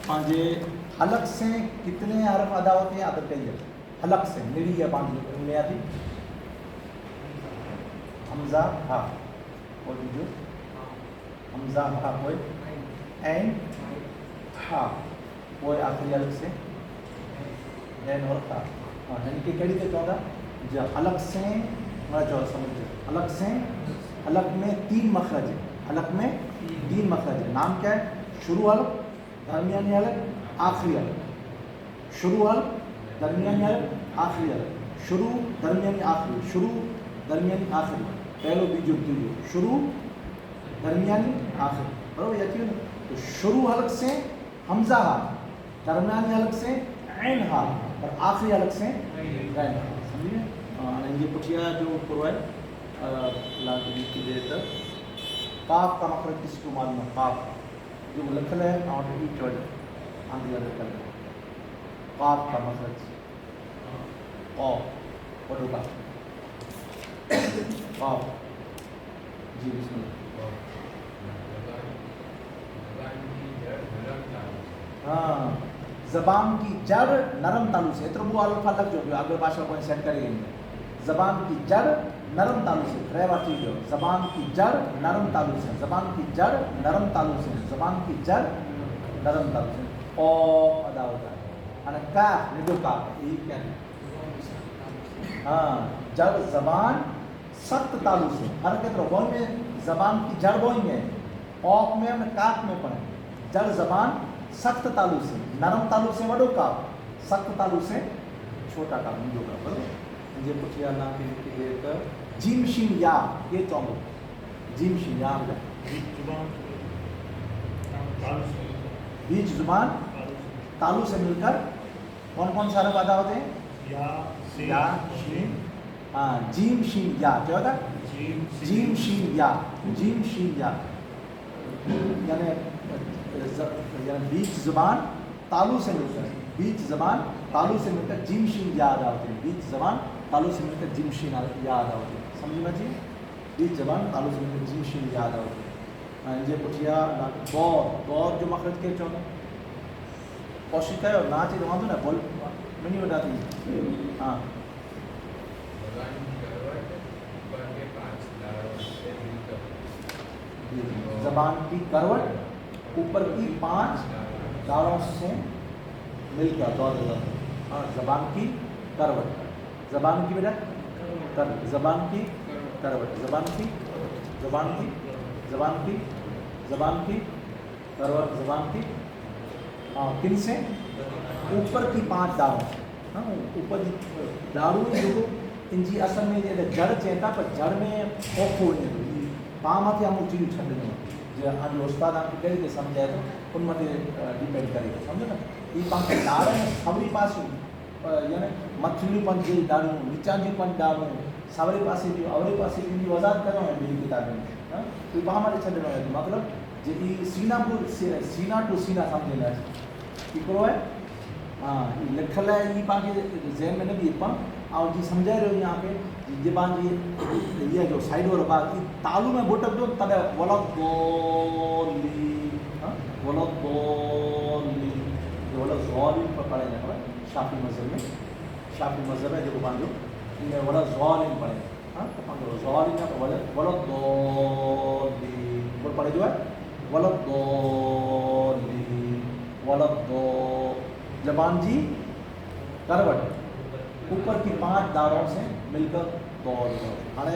पांजे हलक से कितने हरफ अदा होते हैं आदत कहिए हलक से निरी या पांच में आती हमजा हा और जो हमजा हा कोई एन हा वो आखिरी अलग से एन और था हाँ इनकी कड़ी के 14 जो अलग से मैं जो समझ अलग से अलग में 3 मखरज है अलग में 3 मखरज है नाम क्या है शुरू अलग दरमियानी अलग आखिरी अलग शुरू अलग दरमियानी अलग आखिरी अलग शुरू दरमियानी आखिरी शुरू दरमियानी आखिरी पहलो बीजो तीजो शुरू दरमियानी आखिरी बराबर यकीन तो शुरू हलक से हमजा हा दरमियानी हलक से ऐन हा और आखिरी हलक से गैन हा समझिए ये पुठिया जो पूरा लागी की दे तक काफ का मखरज किसको मालूम है काफ जो लिखल है और ईट वर्ड आंधी अलग कर काफ का मखरज काफ और रुका काफ जी बिस्मिल्लाह हाँ जबान की जड़ नरम तालु से इतना वो अल्फा लग जो आगे भाषा को सेट करेंगे जबान की जड़ नरम तालु से, त्रैवाची जो जबान की जड़ नरम तालु से, जबान की जड़ नरम तालु से, जबान की जड़ नरम तालु से ओ अदा होता है। અને કા નિડો કા એ क्या है? हाँ, जब जबान सख्त तालु से हर के तरह बोल में जबान की जड़ बोएंगे, औक में और काक में पड़े। जड़ जबान सख्त तालु से, नरम तालु से वडो का, सख्त तालु से छोटा का निडो का। बराबर ये पुछिया ना के लिए जीम शिन या ये चौंगो जीम शिन या बीच जुबान तालु से मिलकर कौन कौन सारे वादा होते हैं? या शीन, हाँ जीम शीन या क्या होता है? जीम शीन या, जीम शीन या यानी बीच जुबान तालु से मिलकर, बीच जबान तालु से मिलकर जीम शीन या अदा होते हैं। बीच जबान तालु से मिलकर जीम शीन या अदा होते हैं। समझी ना जी? बीच जबान तालु से मिलकर जीम शीन या अदा होते हैं। ये पुछिया दौर जो मखरज के चौदह कौशिका और नाच ही वांदो ना बोल नहीं बताती। हाँ जबान की करवट ऊपर की 5 दारों से मिलकर दौर जाता है। हाँ जबान की करवट, जबान की बेटा जबान की करवट, जबान की जबान की जबान की जबान की करवट, जबान की किन से ऊपर की 5 दारों। हाँ ऊपर की दारू जो इनकी असल में ये जड़ चेता पर जड़ में औखो पाम थे अमुक चीज छॾ जो आज उस्ताद आपकी कही थे समझाए तो उन मत डिपेंड करे समझो ना। ये पाम दार में सवरी पास यानी मछली पंज जी दारू नीचा जी पंज दारू सवरी पासे जो अवरी पासे इनकी वजाहत करो है मेरी किताब में। हाँ तो पाम वाले छॾ मतलब जे सीना टू सीना समझे ना हिकिड़ो है। हाँ लिखल है ये पाके ज़हन में न बि पा और जी समझाए रहो यहाँ पे जबान जी ये जो साइड और बात तालु में बोटक जो तब वलद गोली, हाँ वलद गोली जो वलद ज़ालिम पर पढ़े जाए शाफी मज़हब में, शाफी मज़हब है जो बांधो ये वलद ज़ालिम पढ़े। हाँ तो बांधो ज़ालिम का वलद गोली बोल पढ़े जो है वलद गोली वलद दो जबान जी करवट ऊपर की 5 दारों से मिलकर दौड़ हाणे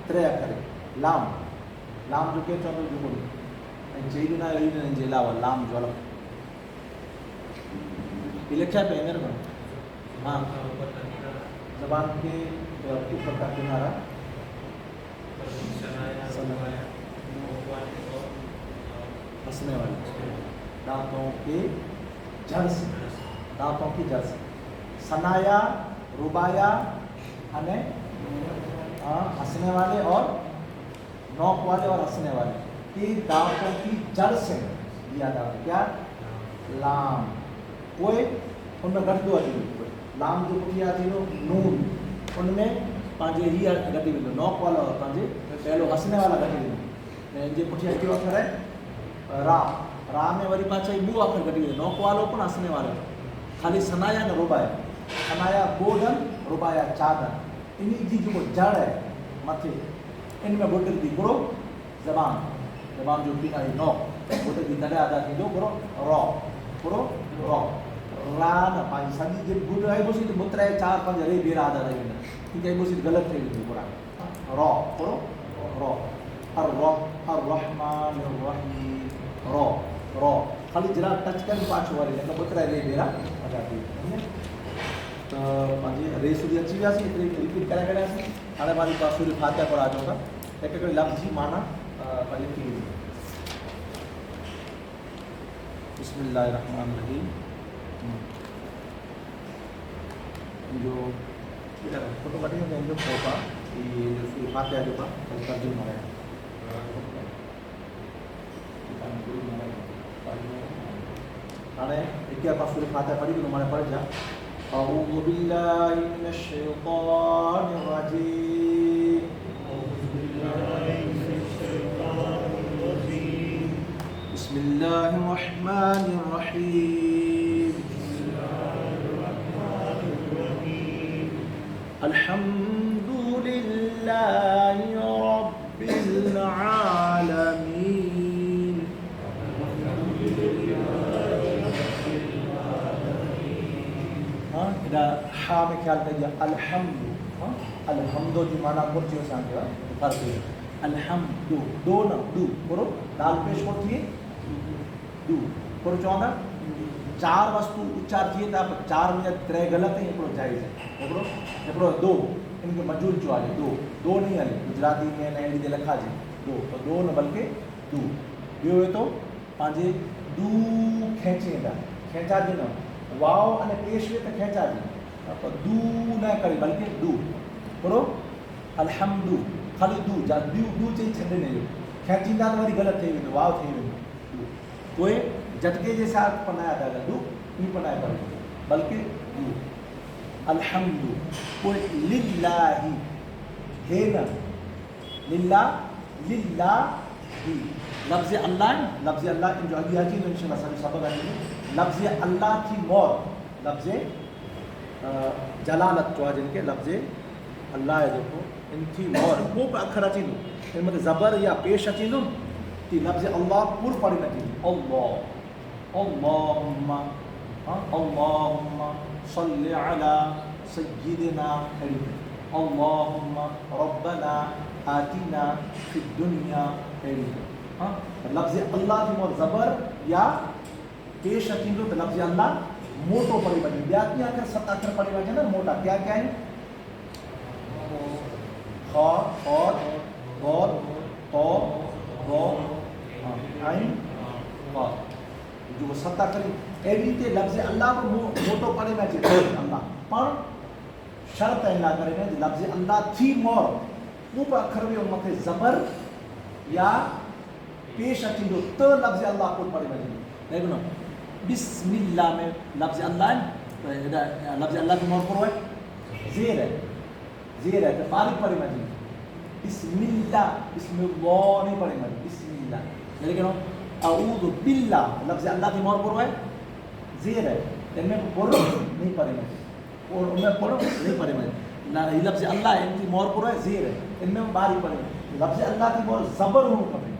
3 अखर लाम लाम जो के चवंदो जो बोल चई ना इन जे अलावा लाम जो अलग लिखा पे अंदर में। हाँ जबान के ऊपर का किनारा हंसने वाले दांतों के जड़ से, दांतों की जड़ से सनाया रुबाया अने हंसने वाले और नोक वाले और हंसने वाले कि दांतों की जड़ से याद आता क्या लाम कोई उनमें घट दो अची लाम जो पुठिया थी नून उनमें पंहिंजे हीअ घटी वेंदो नोक वाला और पंहिंजे पहलो हंसने वाला घटी वेंदो ऐं जे पुठिया कहिड़ो अखर आहे रा, रा में वरी पाछे बू अखर घटी वेंदो नोक वालो पण हंसने वालो खाली सनाया न रुबाया सनाया गोदन रुबाया चादन इन जी जो जड़ है मथे इनमें बोटल दी गुरो जबान जबान जो पीना है नोक बोटल दी तॾहिं अदा थींदो गुरो रॉ गुरो रॉ रा न पंहिंजी सॼी जे गुड आहे बोसी त मुत्र 4-5 रे बेरा अदा रही वेंदा ठीक है बोसी ग़लति थी वेंदी पूरा रॉ गुरो raw ar-Rahman ar-Rahim raw raw खाली जरा टच कर पाछो वाली न मुत्र रे बेरा अदा थी तो पंहिंजी रे सुधी अची वियासीं एतिरी रिपीट करे करियासीं हाणे मां सूरत फातिहा पढ़ा अचूं था हिकु हिकिड़े लफ़्ज़ जी माना पंहिंजी थी वेंदी बिस्मिल्लाहिर्रहमानिर्रहीम जो फोटो कटी जो फोटा ये जो सूरत फातिहा जो का तर्जुमा है हाणे हिकु पास सूरत फातिहा पढ़ी तो माने पढ़ जा अऊज़ु बिल्लाहि मिनश शैतानिर रजीम बिस्मिल्लाहिर रहमानिर रहीम अल्हम्दुलिल्लाहि लिल्लाहि रब्बिल आलमीन। हाँ इधर हा में ख्याल करिए अल्हम्दु। हाँ अल्हम्दु जी माना कुछ जो सांगे फर्क है अल्हम्दु दो ना दू करो दाल पेश होती है दू करो चौंदा चार वस्तु उच्चार थिए था चार में त्रे गलत है एकड़ो जायज़ है एकड़ो दो इनके मजूल जो आहे दो नहीं हले गुजराती में न अहिड़ी लिखा जे दो तो दो न बल्कि दू ॿियो है तो पंहिंजे दू खेंचेंदा खेंचा जी न वाव अने पेश वे तो खेंचा जी तो दू न करे बल्कि दू बरो अल्हम्दु खाली दू जा दू चई छॾे न खेंचींदा तो वरी गलत थी वेंदो वाव थी वेंदो कोई झटके जे साथ पनाया था दू ई पनाया कर बल्कि दू अल्हम्दु कोई लिल्लाहि है न लिल्ला लिल्लाहि लफ्ज़ अल्लाह इन जो अॻियां अची तो इंशाअल्लाह सभु सबक आहे लफ्ज़ अल्लाह की मोर लफ्ज़ जलालत जो आहे जिनके लफ्ज़ अल्लाह जेको इन थी मोर को बि अखर अची इन मथे ज़बर या पेश अची ती लफ्ज़ अल्लाह पूर पढ़ी न थी अल्लाह अल्लाहुम्मा अल्लाहुम्मा सल्लि अला सय्यिदिना अल्लाहुम्मा रब्बना आतिना फिद दुनिया लफ्ज़ अल्लाह थी मोर ज़बर या पेश अची तो लफ्ज़ अल्लाह मोटो पढ़ी वञे ॿिया कीअं अखर सत अखर पढ़ी वञे न मोटा क्या क्या आहिनि ख और गौर तो गौ आइन जो सत अखर अहिड़ी ते लफ्ज़ अल्लाह को मोटो पढ़े न अचे अल्लाह पर शर्त इन लाइ करे लफ्ज़ अल्लाह थी मोर को बि अखर बि मथे ज़बर या पेश अची तो लफ्ज़ अल्लाह को पढ़े वञे देखो न बिस्मिल्लाह में लफ्ज़ अल्लाह लफ्ज़ अल्लाह की मोर करो है ज़ेर है तो बारीक पढ़े वञे बिस्मिल्लाह बिस्मिल्लाह नहीं पढ़े वञे बिस्मिल्लाह लेकिन अऊज़ु बिल्लाह लफ्ज़ अल्लाह की मोर करो है ज़ेर है इनमें पढ़ो नहीं पढ़े वञे और उनमें पढ़ो नहीं पढ़े वञे लफ्ज़ अल्लाह इनकी मोर करो है ज़ेर है इनमें बारीक पढ़े लफ्ज़ अल्लाह की मोर ज़बर हुअणु खपे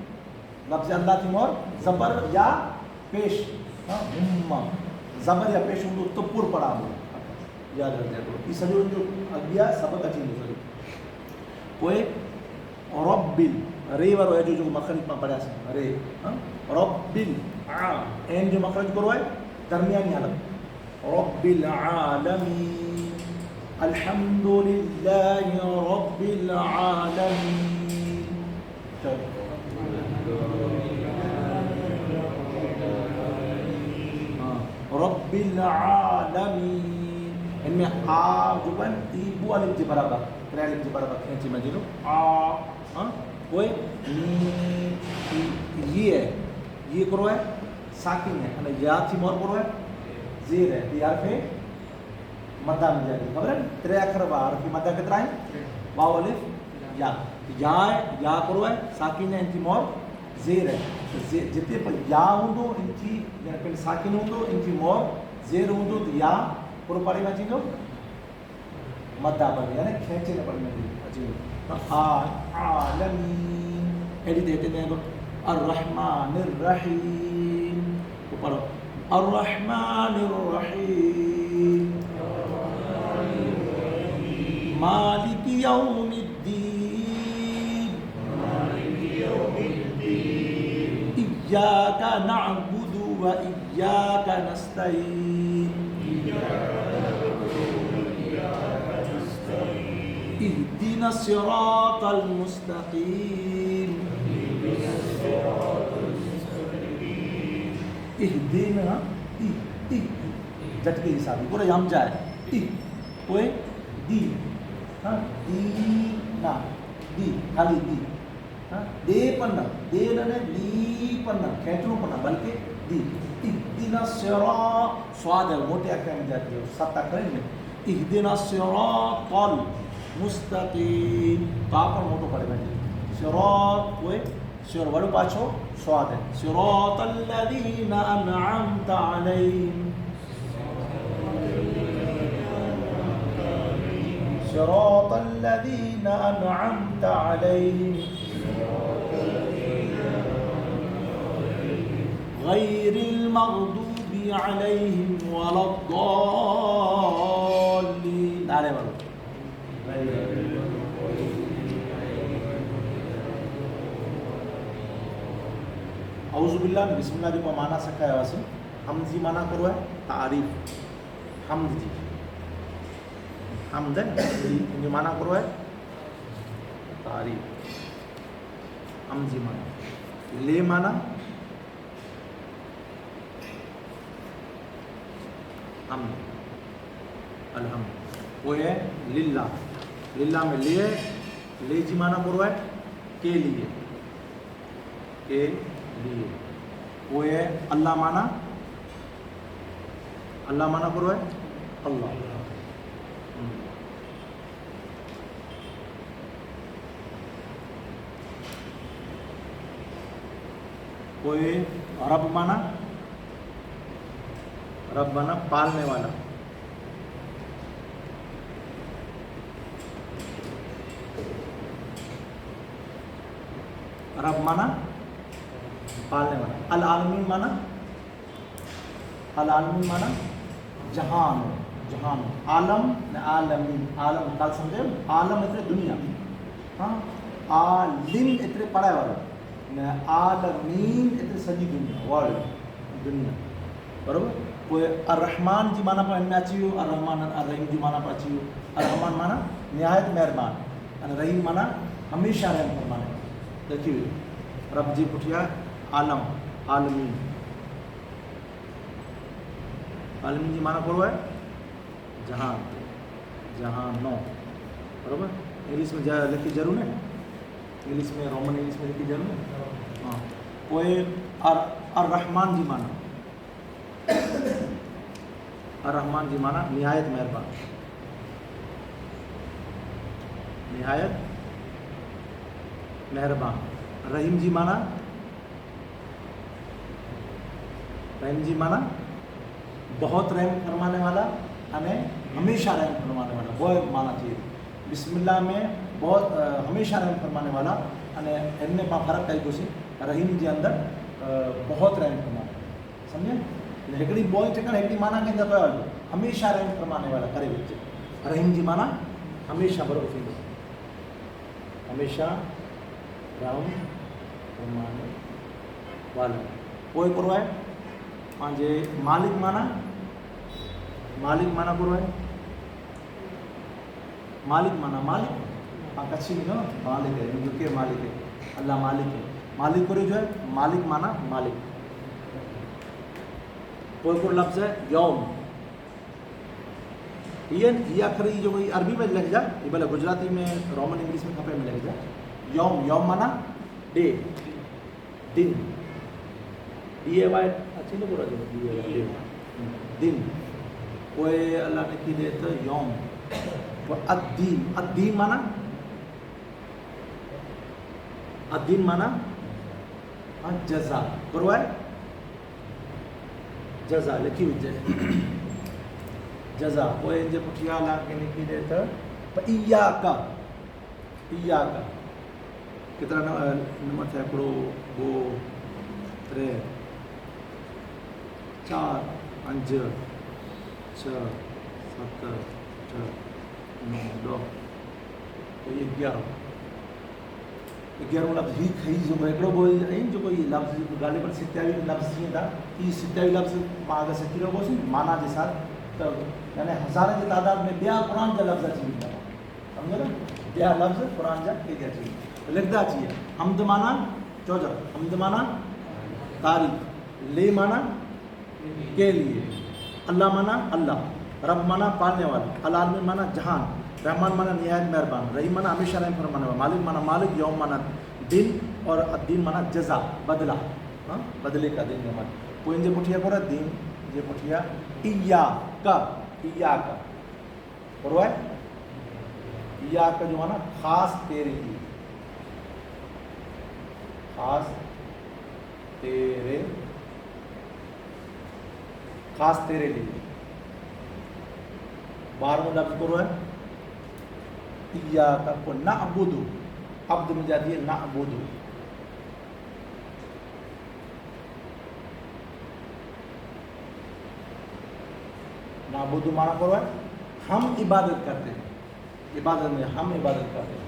लफ्ज़ अल्लाह की मोर ज़बर या पेश ज़बर या पेश हूंदो त पुर पढ़ा याद रखिजे ई सॼो जो अॻियां सबक़ अची वेंदो सॼो पोइ रब्बिल रे वारो है जो मखरज मां पढ़ियासीं रे रब्बिल एन जो मखरज करो है दरमियानी हालत रब्बिल आलमीन अल्हम्दुलिल्लाहि रब्बिल आलमीन रब्बिल आलमीन इनमें आ जो बन इबू अलिफ के बराबर त्रे अलिफ के बराबर खींची मजिलो आ कोई ये करो है साकिन है अने या थी मोर करो है ज़ेर है यार पे मद्दा मिल जाएगी खबर है त्रे अक्षर बाहर की मद्दा कितना है वाव अलिफ या करो है साकिन है इनकी मोर ज़ेर है जिते पर या होंदो इनकी यानी साकिन होंदो इनकी मोर ज़ेर होंदो तो या पूरो पढ़ी में अची मद्दा पढ़ी यानी खेचे न पढ़ी में अची आलमीन एडी देते हैं को अर्रहमानिर रहीम तो पढ़ो अर्रहमानिर रहीम मालिकी यौमिद्दीन इय्याका नअबुदु व इय्याका नस्तईन इहदिना सिरातल मुस्तकीम इहदिना झटके हिसाब पूरा यम जाए कोई दी दीना दी खाली दी दे पन्ना दे ने दी पन्ना खेचनो पन्ना बल्कि दी इहदिना सिरात स्वाद है मोटे अक्षर में जाती है सत्ता करेंगे इहदिना सिरातल मुस्तकीम तापर मोटो पड़े बैठे सिरात कोई सिर वड़ो पाछो स्वाद है सिरातल लज़ीना अनअमता अलैहिम सिरातल लज़ीना अनअमत अलैहिम गैरिल मग़दूबि अलैहिम वलद्दाल्लीन। नारे वालो औज़ुबिल्लाह बिस्मिल्लाह जो माना सकाया वासे हमद जी माना करो है तारीफ हमद जी हमद जो माना करो है तारीफ हमद जी माना ले माना हम अलहम वो है लिल्ला लिल्ला में ले जी माना करो है के लिए वो है अल्लाह माना करो है अल्लाह कोई रब माना पालने वाला रब माना पालने वाला अल आलमीन माना जहान आलम ने आलमीन आलम काल समझे आलम इतने दुनिया हाँ आलिम इतने पढ़ाए वाला ने आलमीन इतने सजी दुनिया वर्ल्ड दुनिया बराबर कोई अर्रहमान जी माना पर इनमें अची हो अर्रहमान अर्रहीम जी माना पर अची हो अर्रहमान माना निहायत मेहरबान और रहीम माना हमेशा रहम फरमाने देखिए रब जी पुठिया आलम आलमीन जी माना करो है जहान नो बराबर इंग्लिश में लिखी जरूर है इंग्लिश में रोमन इंग्लिश में लिखी जरूर है हाँ कोई अर्रहमान जी माना निहायत मेहरबान रहीम जी माना बहुत रहम फरमाने वाला अने हमेशा रहम फरमाने वाला वो माना चाहिए बिस्मिल्लाह में बहुत हमेशा रहम फरमाने वाला अने इनमें पा फ़र्क़ु कई कोसी रहीम जे अंदर बहुत रहम फरमाने समझे हिकिड़ी बोल चकर हिकिड़ी माना कंदा पिया हमेशा रहम फरमाने वाला करे विच रहीम जी माना हमेशा बरोबर थींदो हमेशा रहम फरमाने वाला कोई करो है पंहिंजे मालिक माना करो है मालिक हाँ कच्छी में मालिक है के मालिक है अल्लाह मालिक करो जो है मालिक माना मालिक कोई लफ्ज़ है यौम ये आखिरी जो अरबी में लग जा ये भले गुजराती में रोमन इंग्लिश में खपे में लग जा यौम माना डे दिन DAY अच्छी नहीं बोला दिन कोई अल्लाह ने की दे तो यौम अद्दीन माना जज़ा बरोबर है जज़ा लिखी हुई जज़ा कोई जे पुठिया अल्लाह के लिखी दे तो इय्याका कितना नंबर थे हिकिड़ो 2 3 4 5 6 7 8 9 10 तो ये 11 लफ्ज़ ही खई जो हिकिड़ो बोल जो कोई लफ्ज़ गालिबन 27 लफ्ज़ जीअं था ये 27 लफ्ज़ मां अगरि सिखी रहोसि माना जे साथ तो यानी हज़ारे जी तादाद में ॿिया क़ुरान जा लफ्ज़ अची वेंदा सम्झो न ॿिया लफ्ज़ क़ुरान जा केॾे अची वेंदा लिखंदा अची विया हमद माना चओ हमद माना तारीफ़ ले माना के लिए अल्लाह माना अल्लाह रब माना पालने वाला अल आलमीन माना जहान रहमान माना निहायत मेहरबान रहीम माना हमेशा रहम फरमाने वाला मालिक माना मालिक यौम माना दिन और अद्दीन माना जज़ा बदला हाँ बदले का दिन माना कोई जे पुठिया पर दिन जे पुठिया इय्याका बरोबर है इय्याका जो माना खास तेरे लिए खास तेरे लिए 12वां लफ्ज़ करो है इय्याका को नअबुदु, अब्द में जाती है नअबुदु। नअबुदु माना करो है हम इबादत करते हैं, इबादत में हम इबादत करते हैं।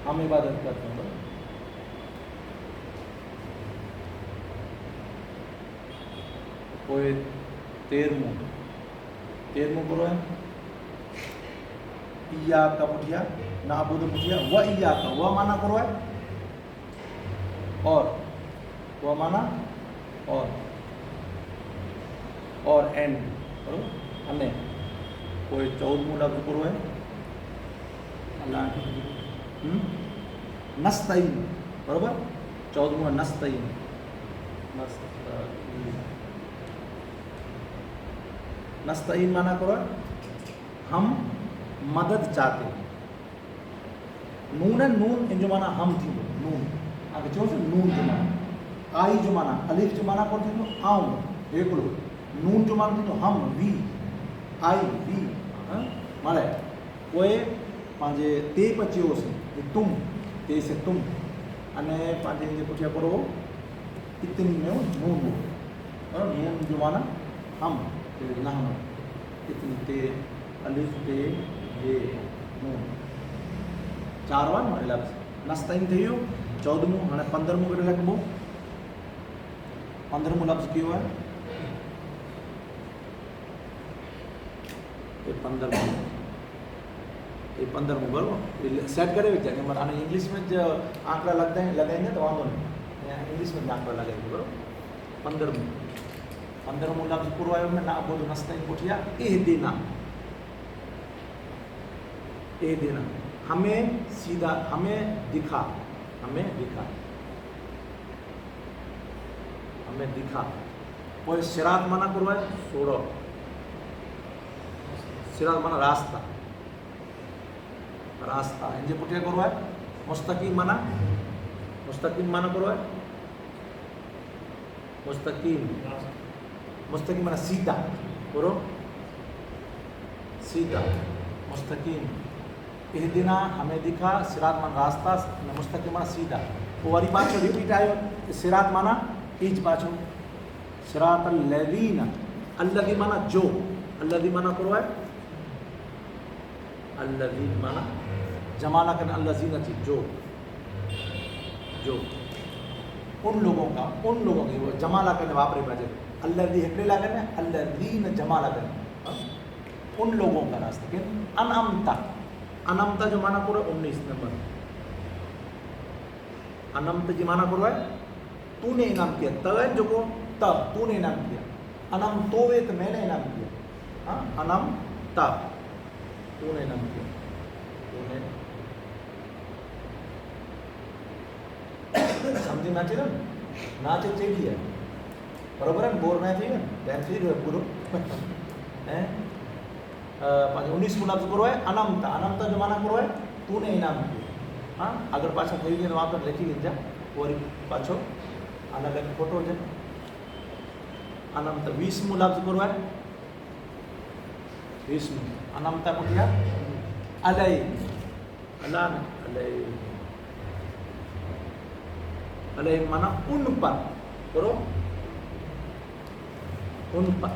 हम इबादत करते हैं। कोई तेरमो करो है इय्याका पुठिया नअबुदु पुठिया व इय्याका, व माना करो है और, व माना और एंड करो अने कोई 14मो लफ्ज करो है नस्तईन, बरोबर 14मो नस्तईन, नस्तईन माना करो हम मदद चाहते हैं। नून है, नून इन जो माना हम थी नून आगे चो से नून जो माना, आई जो माना अलिफ जो माना कोन थी आऊं एकड़ो, नून जो माना थी तो हम वी, आई वी मारे कोई पांजे ते पचियो से तुम, ते से तुम अने पांजे जे पुछया करो इतनी में नून हो, नून जो माना हम ना हम इतनी ते अलिफ ते ये नून 4 વાર મળે લફ્ઝ નસ્તઈન થયો 14મો અને 15મો કેટું લખવું 15મો લફ્ઝ કયો હોય એ 15મો બરાબર સેટ કરે વિચાર કે મારે આને ઇંગ્લિશમાં જ આંકડા લગાવીને તો વાંધો નહીં ઇંગ્લિશમાં જ આંકડા લગાવી બરાબર 15મો લફ્ઝ પૂરો આવ્યો મેં ના બોલું નસ્તઈન પૂછ્યા એ દેના हमें सीधा, हमें दिखा, हमें दिखा, हमें दिखा। कोई सिरात माना करो है सोड़ो, सिरात माना रास्ता, रास्ता इंजे पुटिया करो है मुस्तकीम माना करो है मुस्तकीम माना सीधा करो, सीधा मुस्तकीम। इहदिना हमें दिखा, सिरात माना रास्ता, मुस्तकीम माना सीधा। वरी पाछो रिपीट आयो सिरात माना इज पाछो सिरात अल्लज़ीना, अल्लज़ी माना जो, अल्लज़ी माना करो है अल्लज़ी माना जमाना करना अल्लज़ीना थी जो उन लोगों की वो जमाला करने वापरे बाजे अल्लज़ी हिकड़े ला करने अल्लज़ीना जमाला करने उन लोगों का रास्ता के अनमता जो माना करो 19 नंबर अनमत जी माना करो है तूने इनाम किया, तवे जो को तब तूने इनाम किया, अनम तो वे तो मैंने इनाम किया, हाँ अनम तब तूने इनाम किया, तूने समझी ना चाहिए ना चाहिए बराबर है बोर ना चाहिए ध्यान से पूरा हैं 19 लफ्ज करो है अनमता जो माना करो है तूने इनाम किया, हाँ अगर पाछा थी गई तो वहाँ पर लिखी लीजा वरी पाछो अलग अलग फोटो है अनमता 20 लफ्ज करो है 20 अनमता पुटिया अलई अल्लाह ने अलई माना उन पर करो उन पर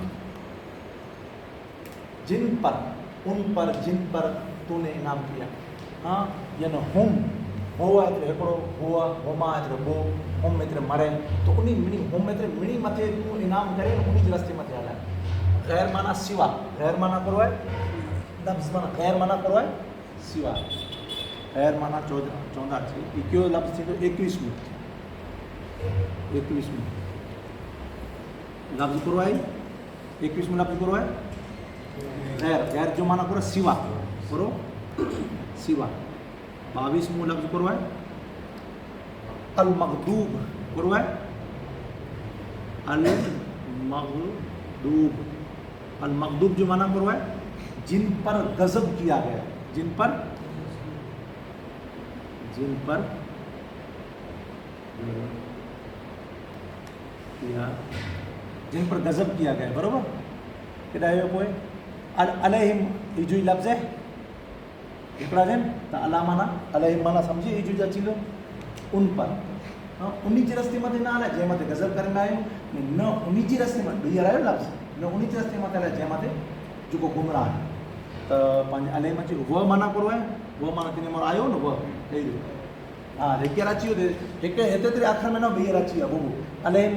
जिन पर जिन पर तूने इनाम किया, हाँ यानी हुम हुआ एतिरे हिकिड़ो हुआ हुमा एतिरे बो हुम एतिरे मरे तो उन मिनी हुम एतिरे मिनी मथे तूं इनाम करे उन जी रस्ते मथे हलाए। गैर माना सिवा, गैर माना करो है लफ्ज़ माना गैर माना करो है सिवा, गैर माना चौंदा थी क्यों लफ्ज़ थी तो 21 लफ्ज़ करो है 21 लफ्ज़ करो है गैर जो माना करो सिवा करो सिवा 22 लफ्ज करो है अल मगदूब करो है अल मगदूब जो माना करो है जिन पर गजब किया गया, जिन पर जिन पर गज़ब किया गया बराबर केॾा आयो पोइ अलहिम इजू लफ़्ज़ है हिकिड़ा आहिनि त अला माना अलहिम माना सम्झी इजू जा अची वियो उन पर उन जे रस्ते मथे न हलाए जंहिं मथे गज़ब करे आहियूं न उन जी रस्ते में ॿीहर आयो लफ़्ज़ न उन जे रस्ते मथे हलाए जंहिं मथे जेको गुमराह आहे त पंहिंजे अलहिम अची उहा माना कहिड़ो आहे उहा माना किने महिल आयो न उहा ॾेई हा हिकु अची वियो हिकु हिते ते अखर में न ॿीहर अची वियो बुबू अलहिम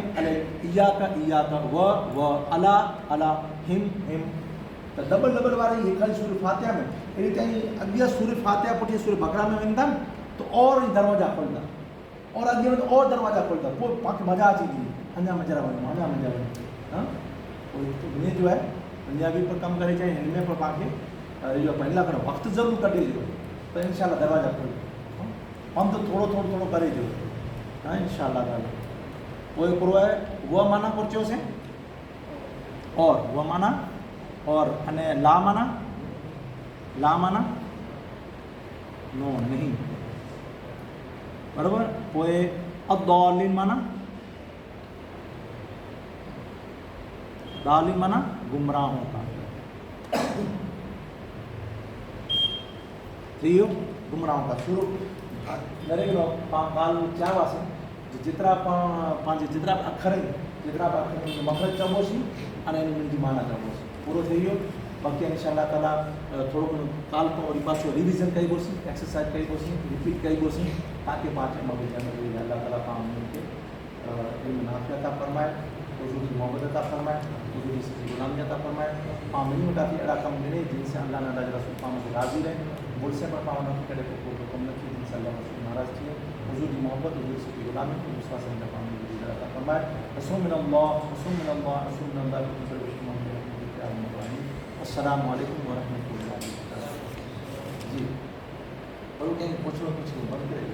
इया का व अला अला हिम हिम त डबल वारी ये खाली सूर्य फातिहा में अहिड़ी ताईं अॻियां सूर्य फातिहा पुठियां सूर्य बकरा में वेंदा तो और दरवाजा खोलंदा और अॻे में और दरवाजा खोलंदा पोइ पाण मज़ा अची वेंदी अञा मज़ा वञो अञा मज़ा वञो हाँ पोइ जो है पंजाबी पर कमु करे चाहे हिन में पर पाण खे इहो पहिला करो वक़्तु ज़रूरु कढे ॾियो त इंशाल्लाह दरवाजा खोलो पंधु थोरो करे ॾियो हाँ इंशाल्लाह ताला पोइ हिकिड़ो आहे उहा माना को चयोसीं और उहा माना और अने ला माना नो नहीं बराबर पोइ अदौलिन माना दालिन माना गुमराहों का थी वियो गुमराहों का शुरू दरेक ॻाल्हि चयासीं जेतिरा पंहिंजे जेतिरा बि अखर आहिनि जेतिरा बि अखर मखरज चवोसीं अने इन्हनि जी माना चवोसीं पूरो थी वियो बाक़ी इंशाल्लाह ताला थोरो घणो काल खां वरी पाछो रिविज़न कई पोसीं एक्सरसाइज कई पोसीं रिपीट कई पोसीं ताकि पाण मगज में अल्लाह ताला पाण उन्हनि खे इल्मु नाफ़िअ अता फरमाए हुज़ूर जी मोहब्बत अता फरमाए हुज़ूर जी सच्ची ग़ुलामी अता फरमाए पाण मिली काफ़ी अहिड़ा कम ॾिने जिनसे अल्लाह न रसूल पाण से राज़ी रहे मुड़से पर पाण उनखे कॾहिं को कम न थिए जिनसे अल्लाह रसूल नाराज़ थिए हुज़ूर जी मोहब्बत हुज़ूर जी सच्ची ग़ुलामी को विश्वास में पाण अता फरमाए रसूल अस्सलामु अलैकुम व रहमतुल्लाहि व बरकातहू जी और कहीं पूछो कुछ बंद करें